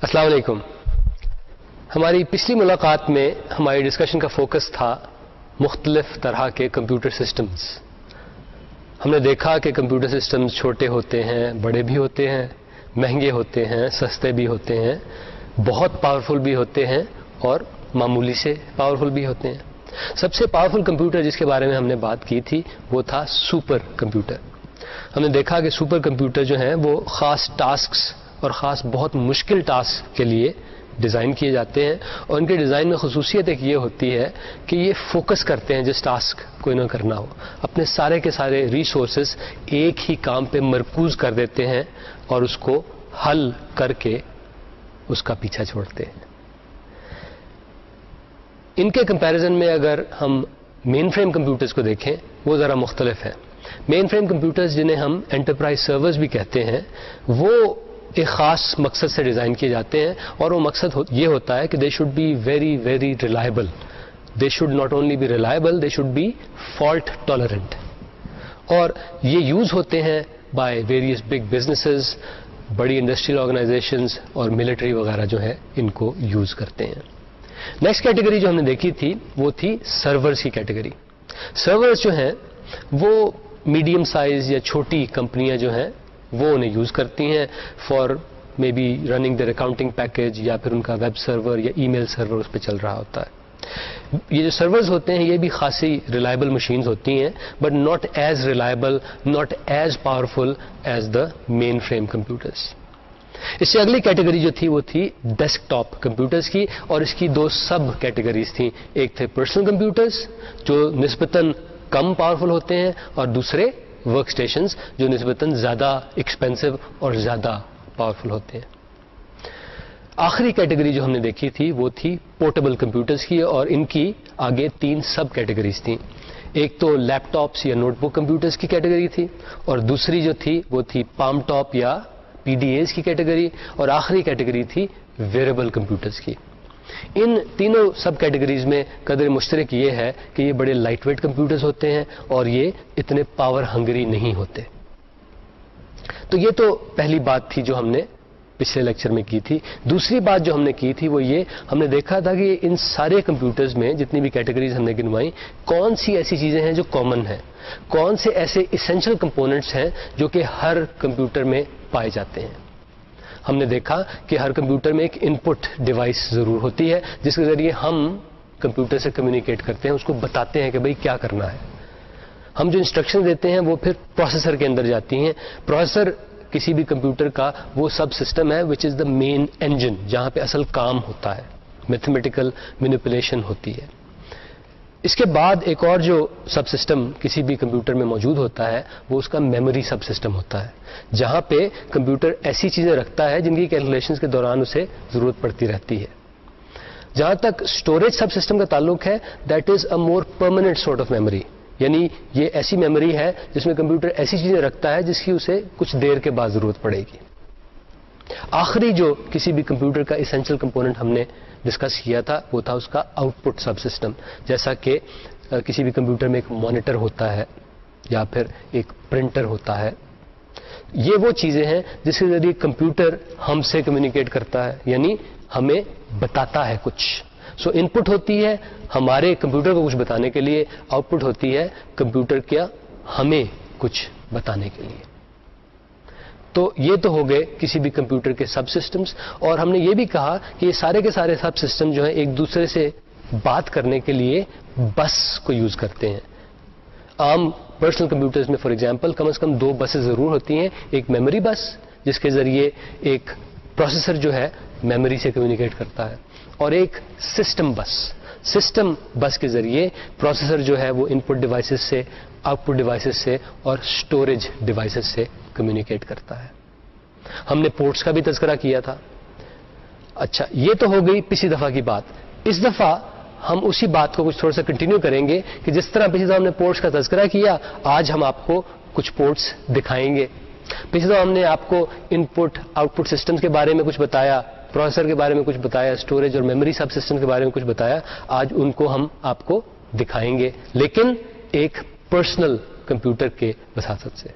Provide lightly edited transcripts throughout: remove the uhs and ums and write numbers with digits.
السلام علیکم. ہماری پچھلی ملاقات میں ہماری ڈسکشن کا فوکس تھا مختلف طرح کے کمپیوٹر سسٹمز. ہم نے دیکھا کہ کمپیوٹر سسٹمز چھوٹے ہوتے ہیں، بڑے بھی ہوتے ہیں، مہنگے ہوتے ہیں، سستے بھی ہوتے ہیں، بہت پاورفل بھی ہوتے ہیں اور معمولی سے پاورفل بھی ہوتے ہیں. سب سے پاورفل کمپیوٹر جس کے بارے میں ہم نے بات کی تھی وہ تھا سپر کمپیوٹر. ہم نے دیکھا کہ سپر کمپیوٹر جو ہیں وہ خاص ٹاسکس اور خاص بہت مشکل ٹاسک کے لیے ڈیزائن کیے جاتے ہیں، اور ان کے ڈیزائن میں خصوصیت ایک یہ ہوتی ہے کہ یہ فوکس کرتے ہیں جس ٹاسک کو انہیں کرنا ہو، اپنے سارے کے سارے ریسورسز ایک ہی کام پہ مرکوز کر دیتے ہیں اور اس کو حل کر کے اس کا پیچھا چھوڑتے ہیں. ان کے کمپیریزن میں اگر ہم مین فریم کمپیوٹرز کو دیکھیں وہ ذرا مختلف ہے. مین فریم کمپیوٹرز جنہیں ہم انٹرپرائز سرورز بھی کہتے ہیں وہ ایک خاص مقصد سے ڈیزائن کیے جاتے ہیں، اور وہ مقصد یہ ہوتا ہے کہ they should be very very reliable. They should not only be reliable, they should be fault tolerant. اور یہ یوز ہوتے ہیں بائی ویریس بگ بزنسز، بڑی انڈسٹریل آرگنائزیشنز اور ملٹری وغیرہ جو ہے ان کو یوز کرتے ہیں. نیکسٹ کیٹیگری جو ہم نے دیکھی تھی وہ تھی سرورز کی کیٹیگری. سرورز جو ہیں وہ میڈیم سائز یا چھوٹی کمپنیاں جو ہیں وہ انہیں یوز کرتی ہیں for maybe running their accounting package, یا پھر ان کا ویب سرور یا ای میل سرور اس پہ چل رہا ہوتا ہے. یہ جو سرورز ہوتے ہیں یہ بھی خاصی ریلائبل مشینز ہوتی ہیں، but not as reliable, not as powerful as the mainframe computers. اس سے اگلی کیٹیگری جو تھی وہ تھی ڈیسک ٹاپ کمپیوٹرز کی، اور اس کی دو سب کیٹیگریز تھیں. ایک تھے پرسنل کمپیوٹرز جو نسبتاً کم پاورفل ہوتے ہیں، اور دوسرے ورک اسٹیشنز جو نسبتاً زیادہ ایکسپینسو اور زیادہ پاورفل ہوتے ہیں. آخری کیٹیگری جو ہم نے دیکھی تھی وہ تھی پورٹیبل کمپیوٹرز کی، اور ان کی آگے تین سب کیٹیگریز تھیں. ایک تو لیپ ٹاپس یا نوٹ بک کمپیوٹرز کی کیٹیگری تھی، اور دوسری جو تھی وہ تھی پام ٹاپ یا پی ڈی ایز کی کیٹیگری، اور آخری کیٹیگری تھی ویئربل کمپیوٹرز کی. ان تینوں سب کیٹیگریز میں قدر مشترک یہ ہے کہ یہ بڑے لائٹ ویٹ کمپیوٹرز ہوتے ہیں اور یہ اتنے پاور ہنگری نہیں ہوتے. تو یہ تو پہلی بات تھی جو ہم نے پچھلے لیکچر میں کی تھی. دوسری بات جو ہم نے کی تھی وہ یہ ہم نے دیکھا تھا کہ ان سارے کمپیوٹرز میں جتنی بھی کیٹیگریز ہم نے گنوائی کون سی ایسی چیزیں ہیں جو کامن ہیں، کون سے ایسے ایسینشل کمپوننٹس ہیں جو کہ ہر کمپیوٹر میں پائے جاتے ہیں. ہم نے دیکھا کہ ہر کمپیوٹر میں ایک ان پٹ ڈیوائس ضرور ہوتی ہے جس کے ذریعے ہم کمپیوٹر سے کمیونیکیٹ کرتے ہیں، اس کو بتاتے ہیں کہ بھئی کیا کرنا ہے. ہم جو انسٹرکشن دیتے ہیں وہ پھر پروسیسر کے اندر جاتی ہیں. پروسیسر کسی بھی کمپیوٹر کا وہ سب سسٹم ہے which is the main engine, جہاں پہ اصل کام ہوتا ہے، میتھمیٹیکل مینیپولیشن ہوتی ہے. اس کے بعد ایک اور جو سب سسٹم کسی بھی کمپیوٹر میں موجود ہوتا ہے وہ اس کا میموری سب سسٹم ہوتا ہے، جہاں پہ کمپیوٹر ایسی چیزیں رکھتا ہے جن کی کیلکولیشنز کے دوران اسے ضرورت پڑتی رہتی ہے. جہاں تک اسٹوریج سب سسٹم کا تعلق ہے that is a more permanent sort of memory, یعنی یہ ایسی میموری ہے جس میں کمپیوٹر ایسی چیزیں رکھتا ہے جس کی اسے کچھ دیر کے بعد ضرورت پڑے گی. آخری جو کسی بھی کمپیوٹر کا اسینشل کمپوننٹ ہم نے ڈسکس کیا تھا وہ تھا اس کا آؤٹ پٹ سب سسٹم. جیسا کہ کسی بھی کمپیوٹر میں ایک مانیٹر ہوتا ہے یا پھر ایک پرنٹر ہوتا ہے، یہ وہ چیزیں ہیں جس کے ذریعے کمپیوٹر ہم سے کمیونیکیٹ کرتا ہے، یعنی ہمیں بتاتا ہے کچھ. سو ان پٹ ہوتی ہے ہمارے کمپیوٹر کو کچھ بتانے کے لیے، آؤٹ پٹ ہوتی ہے کمپیوٹر کیا ہمیں کچھ بتانے کے لیے. تو یہ تو ہو گئے کسی بھی کمپیوٹر کے سب سسٹمز، اور ہم نے یہ بھی کہا کہ یہ سارے کے سارے سب سسٹم جو ہیں ایک دوسرے سے بات کرنے کے لیے بس کو یوز کرتے ہیں. عام پرسنل کمپیوٹرز میں فار ایگزامپل کم از کم دو بسیں ضرور ہوتی ہیں، ایک میموری بس جس کے ذریعے ایک پروسیسر جو ہے میموری سے کمیونیکیٹ کرتا ہے، اور ایک سسٹم بس. سسٹم بس کے ذریعے پروسیسر جو ہے وہ ان پٹ ڈیوائسز سے، آؤٹ پٹ ڈیوائسز سے اور اسٹوریج ڈیوائسز سے کمیونیکیٹ کرتا ہے. ہم نے پورٹس کا بھی تذکرہ کیا تھا. اچھا یہ تو ہو گئی پچھلی دفعہ کی بات. اس دفعہ ہم اسی بات کو کچھ تھوڑا سا کنٹینیو کریں گے کہ جس طرح پچھلی دفعہ ہم نے پورٹس کا تذکرہ کیا آج ہم آپ کو کچھ پورٹس دکھائیں گے. پچھلی دفعہ ہم نے آپ کو ان پٹ آؤٹ پٹ سسٹمز کے بارے میں کچھ بتایا، پروسیسر کے بارے میں کچھ بتایا، اسٹوریج اور میموری سب سسٹم کے بارے میں کچھ بتایا. آج ان کو ہم آپ کو دکھائیں گے لیکن ایک پرسنل کمپیوٹر کے وساطت سے.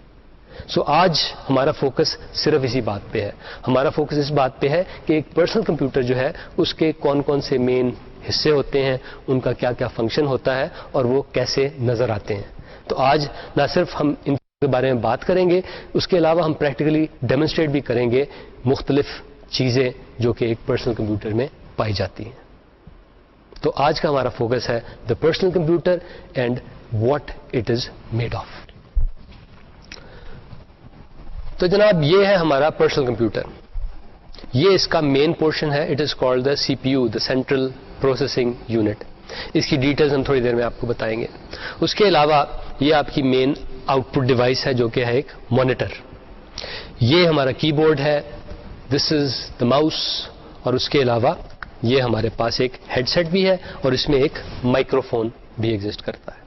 سو آج ہمارا فوکس صرف اسی بات پہ ہے. ہمارا فوکس اس بات پہ ہے کہ ایک پرسنل کمپیوٹر جو ہے اس کے کون کون سے مین حصے ہوتے ہیں, ان کا کیا کیا فنکشن ہوتا ہے, اور وہ کیسے نظر آتے ہیں. تو آج نہ صرف ہم ان کے بارے میں بات کریں گے, اس کے علاوہ ہم پریکٹیکلی ڈیمونسٹریٹ بھی کریں گے مختلف چیزیں جو کہ ایک پرسنل کمپیوٹر میں پائی جاتی ہیں. تو آج کا ہمارا فوکس ہے دا personal computer and what it is made of. تو جناب یہ ہے ہمارا پرسنل کمپیوٹر. یہ اس کا مین پورشن ہے. It is called the C P U, the central processing unit. اس کی ڈیٹیلز ہم تھوڑی دیر میں آپ کو بتائیں گے. اس کے علاوہ یہ آپ کی مین آؤٹ پٹ ڈیوائس ہے جو کہ ہے ایک مانیٹر. یہ ہمارا کی بورڈ ہے. This is the mouse. اور اس کے علاوہ یہ ہمارے پاس ایک ہیڈ سیٹ بھی ہے اور اس میں ایک مائکرو فون بھی ایگزسٹ کرتا ہے.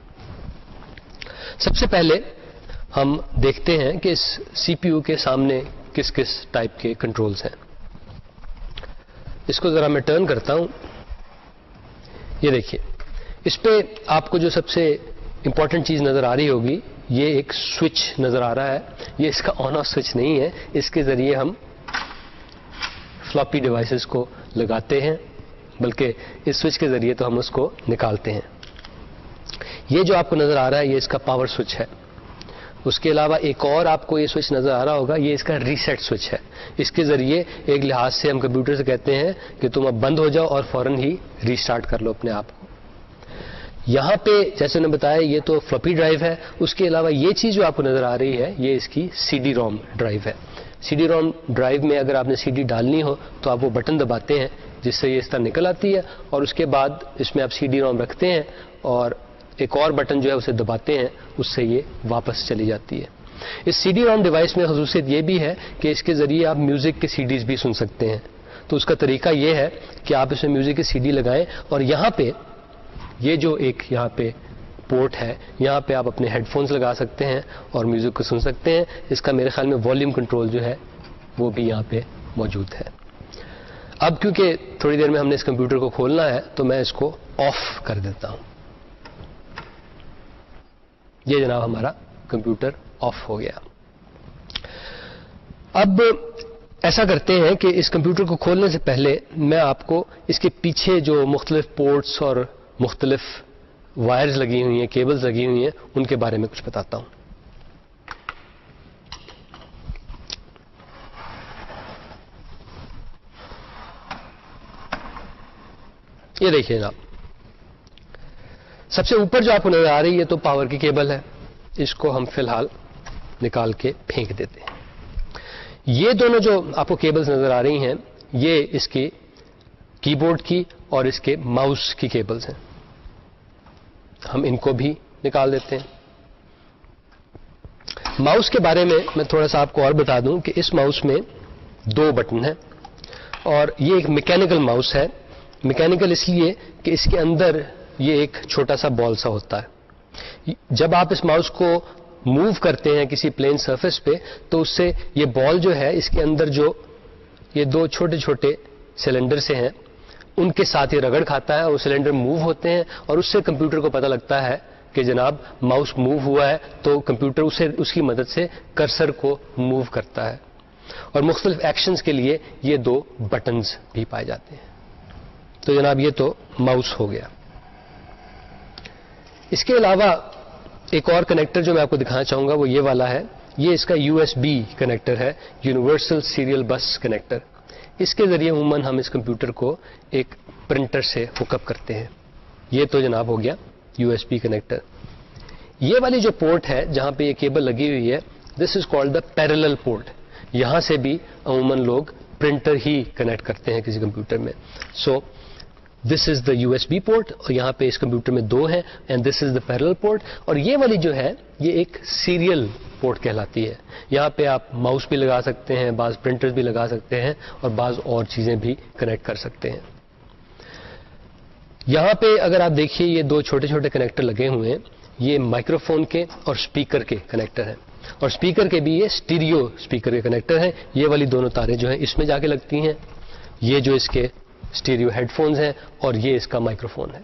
سب سے پہلے ہم دیکھتے ہیں کہ اس سی پی یو کے سامنے کس کس ٹائپ کے کنٹرولز ہیں. اس کو ذرا میں ٹرن کرتا ہوں. یہ دیکھیے, اس پہ آپ کو جو سب سے امپورٹنٹ چیز نظر آ رہی ہوگی, یہ ایک سوئچ نظر آ رہا ہے. یہ اس کا آن آف سوئچ نہیں ہے. اس کے ذریعے ہم فلاپی ڈیوائسز کو لگاتے ہیں, بلکہ اس سوئچ کے ذریعے تو ہم اس کو نکالتے ہیں. یہ جو آپ کو نظر آ رہا ہے یہ اس کا پاور سوئچ ہے. اس کے علاوہ ایک اور آپ کو یہ سوئچ نظر آ رہا ہوگا, یہ اس کا ریسیٹ سوئچ ہے. اس کے ذریعے ایک لحاظ سے ہم کمپیوٹر سے کہتے ہیں کہ تم اب بند ہو جاؤ اور فوراً ہی ریسٹارٹ کر لو اپنے آپ کو. یہاں پہ جیسے میں نے بتایا یہ تو فلوپی ڈرائیو ہے. اس کے علاوہ یہ چیز جو آپ کو نظر آ رہی ہے یہ اس کی سی ڈی روم ڈرائیو ہے. سی ڈی روم ڈرائیو میں اگر آپ نے سی ڈی ڈالنی ہو تو آپ وہ بٹن دباتے ہیں جس سے یہ اس طرح نکل آتی ہے, اور اس کے بعد اس میں آپ سی ڈی روم رکھتے ہیں اور ایک اور بٹن جو ہے اسے دباتے ہیں, اس سے یہ واپس چلی جاتی ہے. اس سی ڈی روم ڈیوائس میں خصوصیت یہ بھی ہے کہ اس کے ذریعے آپ میوزک کے سی ڈیز بھی سن سکتے ہیں. تو اس کا طریقہ یہ ہے کہ آپ اس میں میوزک کی سی ڈی لگائیں اور یہاں پہ یہ جو ایک یہاں پہ پورٹ ہے, یہاں پہ آپ اپنے ہیڈ فونز لگا سکتے ہیں اور میوزک کو سن سکتے ہیں. اس کا میرے خیال میں والیوم کنٹرول جو ہے وہ بھی یہاں پہ موجود ہے. اب کیونکہ تھوڑی دیر میں ہم نے اس کمپیوٹر کو کھولنا ہے تو میں اس کو آف کر دیتا ہوں. یہ جناب ہمارا کمپیوٹر آف ہو گیا. اب ایسا کرتے ہیں کہ اس کمپیوٹر کو کھولنے سے پہلے میں آپ کو اس کے پیچھے جو مختلف پورٹس اور مختلف وائرز لگی ہوئی ہیں, کیبلز لگی ہوئی ہیں, ان کے بارے میں کچھ بتاتا ہوں. یہ دیکھیے جناب, سب سے اوپر جو آپ کو نظر آ رہی ہے تو پاور کی کیبل ہے. اس کو ہم فی الحال نکال کے پھینک دیتے ہیں. یہ دونوں جو آپ کو کیبلز نظر آ رہی ہیں یہ اس کی کی بورڈ کی اور اس کے ماؤس کی کیبلز ہیں. ہم ان کو بھی نکال دیتے ہیں. ماؤس کے بارے میں میں تھوڑا سا آپ کو اور بتا دوں کہ اس ماؤس میں 2 بٹن ہیں اور یہ ایک میکینیکل ماؤس ہے. میکینیکل اس لیے کہ اس کے اندر یہ ایک چھوٹا سا بال سا ہوتا ہے. جب آپ اس ماؤس کو موو کرتے ہیں کسی پلین سرفیس پہ تو اس سے یہ بال جو ہے اس کے اندر جو یہ 2 چھوٹے چھوٹے سلنڈر سے ہیں ان کے ساتھ یہ رگڑ کھاتا ہے اور وہ سلنڈر موو ہوتے ہیں اور اس سے کمپیوٹر کو پتہ لگتا ہے کہ جناب ماؤس موو ہوا ہے, تو کمپیوٹر اسے اس کی مدد سے کرسر کو موو کرتا ہے. اور مختلف ایکشنز کے لیے یہ 2 بٹنز بھی پائے جاتے ہیں. تو جناب یہ تو ماؤس ہو گیا. اس کے علاوہ ایک اور کنیکٹر جو میں آپ کو دکھانا چاہوں گا وہ یہ والا ہے. یہ اس کا یو ایس بی کنیکٹر ہے, یونیورسل سیریل بس کنیکٹر. اس کے ذریعے عموماً ہم اس کمپیوٹر کو ایک پرنٹر سے ہک اپ کرتے ہیں. یہ تو جناب ہو گیا یو ایس بی کنیکٹر. یہ والی جو پورٹ ہے جہاں پہ یہ کیبل لگی ہوئی ہے, this is called the parallel port. یہاں سے بھی عموماً لوگ پرنٹر ہی کنیکٹ کرتے ہیں کسی کمپیوٹر میں. سو this is the U S B port اور یہاں پہ اس کمپیوٹر میں 2 ہیں and this is the parallel port. اور یہ والی جو ہے یہ ایک سیریل پورٹ کہلاتی ہے. یہاں پہ آپ ماؤس بھی لگا سکتے ہیں, بعض پرنٹرز بھی لگا سکتے ہیں اور بعض اور چیزیں بھی کنیکٹ کر سکتے ہیں. یہاں پہ اگر آپ دیکھیے یہ 2 چھوٹے چھوٹے کنیکٹر لگے ہوئے ہیں, یہ مائکرو فون کے اور اسپیکر کے کنیکٹر ہیں. اور اسپیکر کے بھی یہ اسٹیریو اسپیکر کے کنیکٹر ہیں. یہ والی دونوں تاریں جو ہیں اس میں جا کے لگتی ہیں. یہ جو اس کے اسٹیریو ہیڈ فونز ہیں اور یہ اس کا مائکرو فون ہے.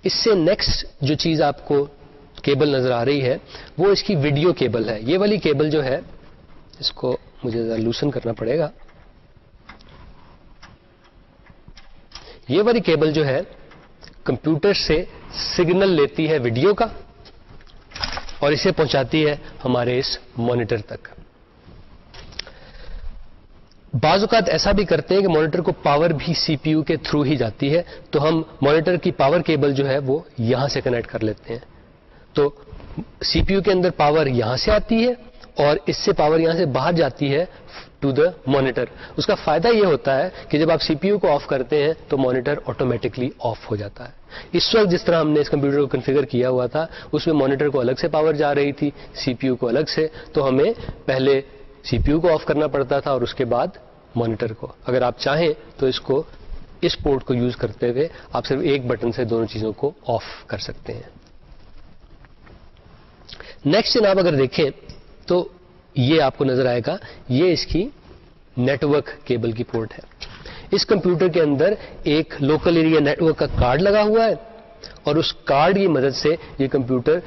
اس سے نیکسٹ جو چیز آپ کو کیبل نظر آ رہی ہے وہ اس کی ویڈیو کیبل ہے. یہ والی کیبل جو ہے اس کو مجھے ذرا لوسن کرنا پڑے گا. یہ والی کیبل جو ہے کمپیوٹر سے سگنل لیتی ہے ویڈیو کا اور اسے پہنچاتی ہے ہمارے اس مانیٹر تک. بعض اوقات ایسا بھی کرتے ہیں کہ مانیٹر کو پاور بھی سی پی یو کے تھرو ہی جاتی ہے, تو ہم مانیٹر کی پاور کیبل جو ہے وہ یہاں سے کنیکٹ کر لیتے ہیں. تو سی پی یو کے اندر پاور یہاں سے آتی ہے اور اس سے پاور یہاں سے باہر جاتی ہے ٹو دا مانیٹر. اس کا فائدہ یہ ہوتا ہے کہ جب آپ سی پی یو کو آف کرتے ہیں تو مانیٹر آٹومیٹکلی آف ہو جاتا ہے. اس وقت جس طرح ہم نے اس کمپیوٹر کو کنفیگر کیا ہوا تھا اس میں مانیٹر کو الگ سے پاور جا رہی تھی, سی پی یو کو الگ سے, تو ہمیں پہلے سی پی یو کو آف کرنا پڑتا تھا اور اس کے بعد مانیٹر کو. اگر آپ چاہیں تو اس کو اس پورٹ کو یوز کرتے ہوئے آپ صرف ایک بٹن سے دونوں چیزوں کو آف کر سکتے ہیں. نیکسٹ جناب اگر دیکھیں تو یہ آپ کو نظر آئے گا, یہ اس کی نیٹورک کیبل کی پورٹ ہے. اس کمپیوٹر کے اندر ایک لوکل ایریا نیٹورک کا کارڈ لگا ہوا ہے اور اس کارڈ کی مدد سے یہ کمپیوٹر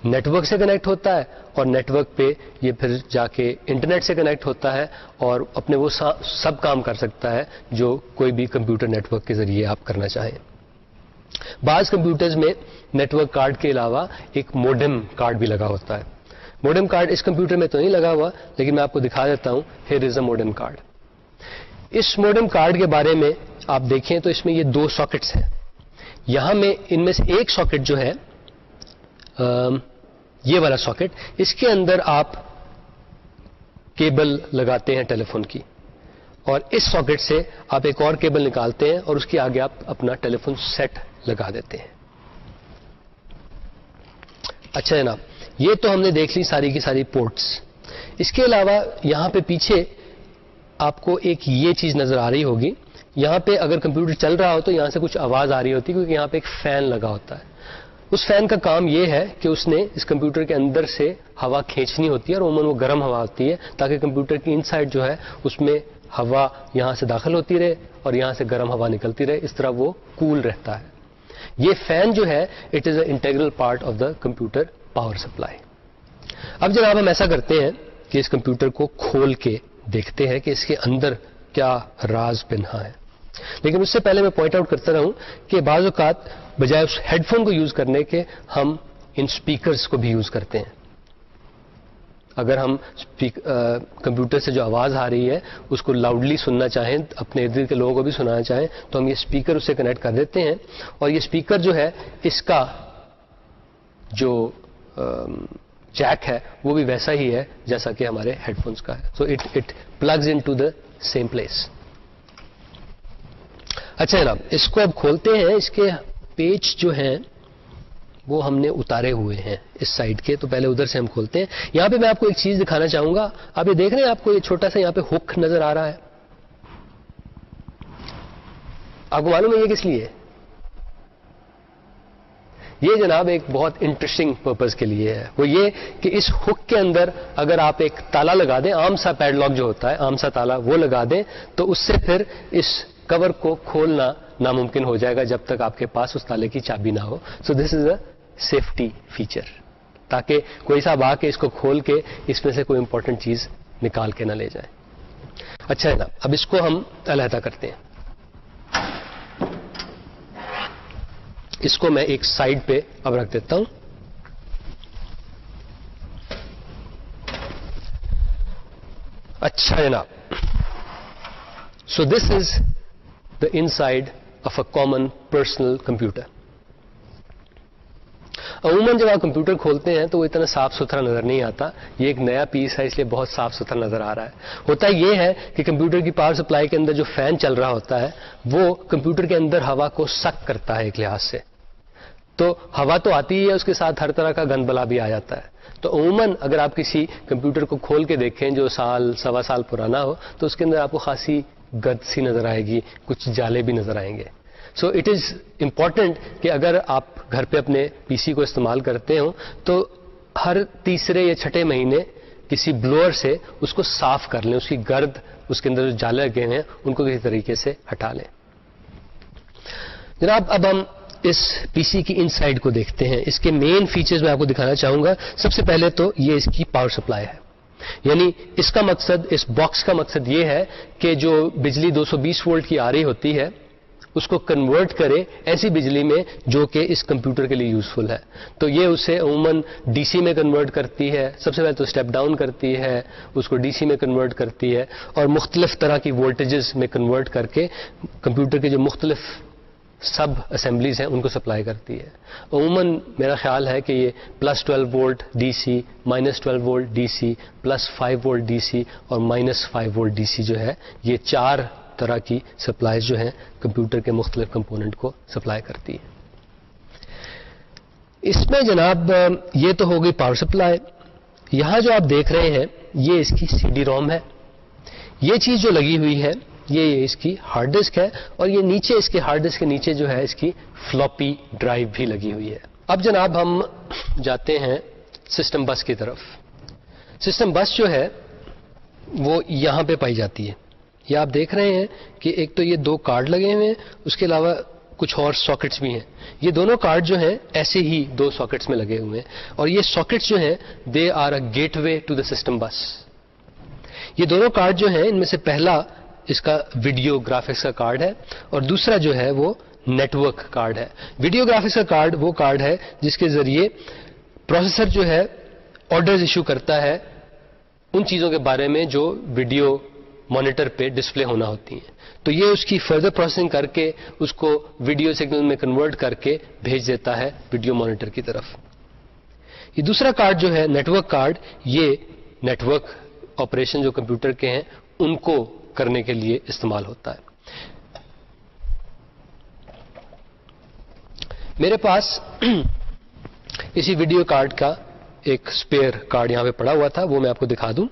نیٹورک سے کنیکٹ ہوتا ہے اور نیٹورک پہ یہ پھر جا کے انٹرنیٹ سے کنیکٹ ہوتا ہے اور اپنے وہ سب کام کر سکتا ہے جو کوئی بھی کمپیوٹر نیٹورک کے ذریعے آپ کرنا چاہیں. بعض کمپیوٹرز میں نیٹورک کارڈ کے علاوہ ایک موڈم کارڈ بھی لگا ہوتا ہے. موڈم کارڈ اس کمپیوٹر میں تو نہیں لگا ہوا, لیکن میں آپ کو دکھا دیتا ہوں. Here is a modem card. اس موڈم کارڈ کے بارے میں آپ دیکھیں تو اس میں یہ 2 ساکٹس ہیں. یہاں میں ان میں سے ایک ساکٹ جو ہے یہ والا ساکٹ, اس کے اندر آپ کیبل لگاتے ہیں ٹیلی فون کی اور اس ساکٹ سے آپ ایک اور کیبل نکالتے ہیں اور اس کے آگے آپ اپنا ٹیلی فون سیٹ لگا دیتے ہیں. اچھا جناب, یہ تو ہم نے دیکھ لی ساری کی ساری پورٹس. اس کے علاوہ یہاں پہ پیچھے آپ کو ایک یہ چیز نظر آ رہی ہوگی. یہاں پہ اگر کمپیوٹر چل رہا ہو تو یہاں سے کچھ آواز آ رہی ہوتی ہے کیونکہ یہاں پہ ایک فین لگا ہوتا ہے. اس فین کا کام یہ ہے کہ اس نے اس کمپیوٹر کے اندر سے ہوا کھینچنی ہوتی ہے اور عموماً وہ گرم ہوا ہوتی ہے تاکہ کمپیوٹر کی ان سائڈ جو ہے اس میں ہوا یہاں سے داخل ہوتی رہے اور یہاں سے گرم ہوا نکلتی رہے. اس طرح وہ کول رہتا ہے. یہ فین جو ہے it is a integral part of the computer power supply. اب جناب ہم ایسا کرتے ہیں کہ اس کمپیوٹر کو کھول کے دیکھتے ہیں کہ اس کے اندر کیا راز پنہا ہے. لیکن اس سے پہلے میں پوائنٹ آؤٹ کرتا رہوں کہ بعض اوقات بجائے اس ہیڈ فون کو یوز کرنے کے ہم ان سپیکرز کو بھی یوز کرتے ہیں. اگر ہم کمپیوٹر سے جو آواز آ رہی ہے اس کو لاؤڈلی سننا چاہیں, اپنے ارد گرد کے لوگوں کو بھی سنانا چاہیں, تو ہم یہ اسپیکر اس سے کنیکٹ کر دیتے ہیں اور یہ اسپیکر جو ہے اس کا جو جیک ہے وہ بھی ویسا ہی ہے جیسا کہ ہمارے ہیڈ فونس کا ہے. So it plugs into the same place. اچھا جناب, اس کو اب کھولتے ہیں. اس کے پیج جو ہیں وہ ہم نے اتارے ہوئے ہیں اس سائڈ کے, تو پہلے ادھر سے ہم کھولتے ہیں. یہاں پہ میں آپ کو ایک چیز دکھانا چاہوں گا. آپ یہ دیکھ رہے ہیں, آپ کو یہ چھوٹا سا یہاں پہ ہک نظر آ رہا ہے. آپ کو معلوم ہے یہ کس لیے؟ یہ جناب ایک بہت انٹرسٹنگ پرپز کے لیے ہے. وہ یہ کہ اس ہک کے اندر اگر آپ ایک تالا لگا دیں, عام سا پیڈ لاک جو ہوتا ہے, عام سا تالا وہ لگا دیں, تو اس سے پھر اس کور کو کھولنا ناممکن ہو جائے گا جب تک آپ کے پاس اس تالے کی چابی نہ ہو. سو this is a safety feature, تاکہ کوئی صاحب آ کے اس کو کھول کے اس میں سے کوئی امپورٹنٹ چیز نکال کے نہ لے جائے. اچھا جناب, اب اس کو ہم علیحدہ کرتے ہیں. اس کو میں ایک سائڈ پہ اب رکھ دیتا ہوں. اچھا جناب, so this is the inside of a common personal computer. عموماً جب آپ کمپیوٹر کھولتے ہیں تو وہ اتنا صاف ستھرا نظر نہیں آتا. یہ ایک نیا پیس ہے اس لیے بہت صاف ستھرا نظر آ رہا ہے. ہوتا یہ ہے کہ کمپیوٹر کی پاور سپلائی کے اندر جو فین چل رہا ہوتا ہے وہ کمپیوٹر کے اندر ہوا کو سک کرتا ہے ایک لحاظ سے. تو ہوا تو آتی ہی ہے, اس کے ساتھ ہر طرح کا گند بلا بھی آ جاتا ہے. تو عموماً اگر آپ کسی کمپیوٹر کو کھول کے دیکھیں جو سال سوا سال پرانا ہو تو اس کے اندر آپ کو خاصی گند سی نظر آئے گی, کچھ جالے بھی نظر آئیں گے. سو اٹ از امپورٹنٹ کہ اگر آپ گھر پہ اپنے پی سی کو استعمال کرتے ہوں تو ہر تیسرے یا چھٹے مہینے کسی بلوئر سے اس کو صاف کر لیں, اس کی گرد, اس کے اندر جو جالے لگے ہیں ان کو کسی طریقے سے ہٹا لیں. جناب اب ہم اس پی سی کی انسائڈ کو دیکھتے ہیں. اس کے مین فیچرز میں آپ کو دکھانا چاہوں گا. سب سے پہلے تو یہ اس کی پاور سپلائی ہے. یعنی اس کا مقصد, اس باکس کا مقصد یہ ہے کہ جو بجلی 220 وولٹ کی آ رہی ہوتی ہے اس کو کنورٹ کرے ایسی بجلی میں جو کہ اس کمپیوٹر کے لیے یوزفل ہے. تو یہ اسے عموماً ڈی سی میں کنورٹ کرتی ہے. سب سے پہلے تو اسٹیپ ڈاؤن کرتی ہے, اس کو ڈی سی میں کنورٹ کرتی ہے اور مختلف طرح کی وولٹیجز میں کنورٹ کر کے کمپیوٹر کے جو مختلف سب اسمبلیز ہیں ان کو سپلائی کرتی ہے. عموماً میرا خیال ہے کہ یہ +12 volt D C, -12 volt D C, +5 volt D C اور -5 وولٹ ڈی سی جو ہے, یہ 4 طرح کی سپلائیز جو ہیں کمپیوٹر کے مختلف کمپوننٹ کو سپلائی کرتی ہے. اس میں جناب یہ تو ہو گئی پاور سپلائی. یہاں جو آپ دیکھ رہے ہیں یہ اس کی سی ڈی روم ہے. یہ چیز جو لگی ہوئی ہے یہ اس کی ہارڈ ڈسک ہے اور یہ نیچے اس کے ہارڈ ڈسک کے نیچے جو ہے اس کی فلوپی ڈرائیو بھی لگی ہوئی ہے. اب جناب ہم جاتے ہیں سسٹم بس کی طرف. سسٹم بس جو ہے وہ یہاں پہ پائی جاتی ہے. یہ آپ دیکھ رہے ہیں کہ ایک تو یہ 2 کارڈ لگے ہوئے ہیں, اس کے علاوہ کچھ اور ساکٹس بھی ہیں. یہ دونوں کارڈ جو ہیں ایسے ہی 2 ساکٹس میں لگے ہوئے ہیں اور یہ ساکٹس جو ہیں they are a gateway to the system bus. یہ دونوں کارڈ جو ہیں ان میں سے پہلا اس کا ویڈیو گرافکس کا کارڈ ہے اور دوسرا جو ہے وہ نیٹ ورک کارڈ ہے. ویڈیو گرافکس کا کارڈ وہ کارڈ ہے جس کے ذریعے پروسیسر جو ہے آرڈرز ایشو کرتا ہے ان چیزوں کے بارے میں جو ویڈیو مانیٹر پہ ڈسپلے ہونا ہوتی ہیں. تو یہ اس کی فردر پروسیسنگ کر کے اس کو ویڈیو سگنل میں کنورٹ کر کے بھیج دیتا ہے ویڈیو مانیٹر کی طرف. یہ دوسرا کارڈ جو ہے نیٹ ورک کارڈ, یہ نیٹ ورک آپریشن جو کمپیوٹر کے ہیں ان کو کرنے کے لیے استعمال ہوتا ہے. میرے پاس اسی ویڈیو کارڈ کا ایک اسپیئر کارڈ یہاں پہ پڑا ہوا تھا, وہ میں آپ کو دکھا دوں.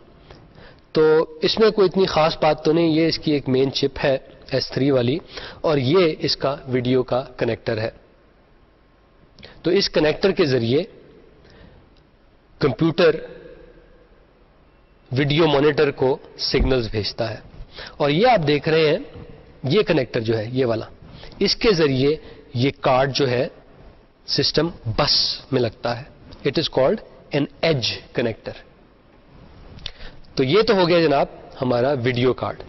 تو اس میں کوئی اتنی خاص بات تو نہیں, یہ اس کی ایک مین چپ ہے S3 والی اور یہ اس کا ویڈیو کا کنیکٹر ہے. تو اس کنیکٹر کے ذریعے کمپیوٹر ویڈیو مانیٹر کو سگنلز بھیجتا ہے. اور یہ آپ دیکھ رہے ہیں یہ کنیکٹر جو ہے یہ والا, اس کے ذریعے یہ کارڈ جو ہے سسٹم بس میں لگتا ہے. It is called an edge connector. تو یہ تو ہو گیا جناب ہمارا ویڈیو کارڈ.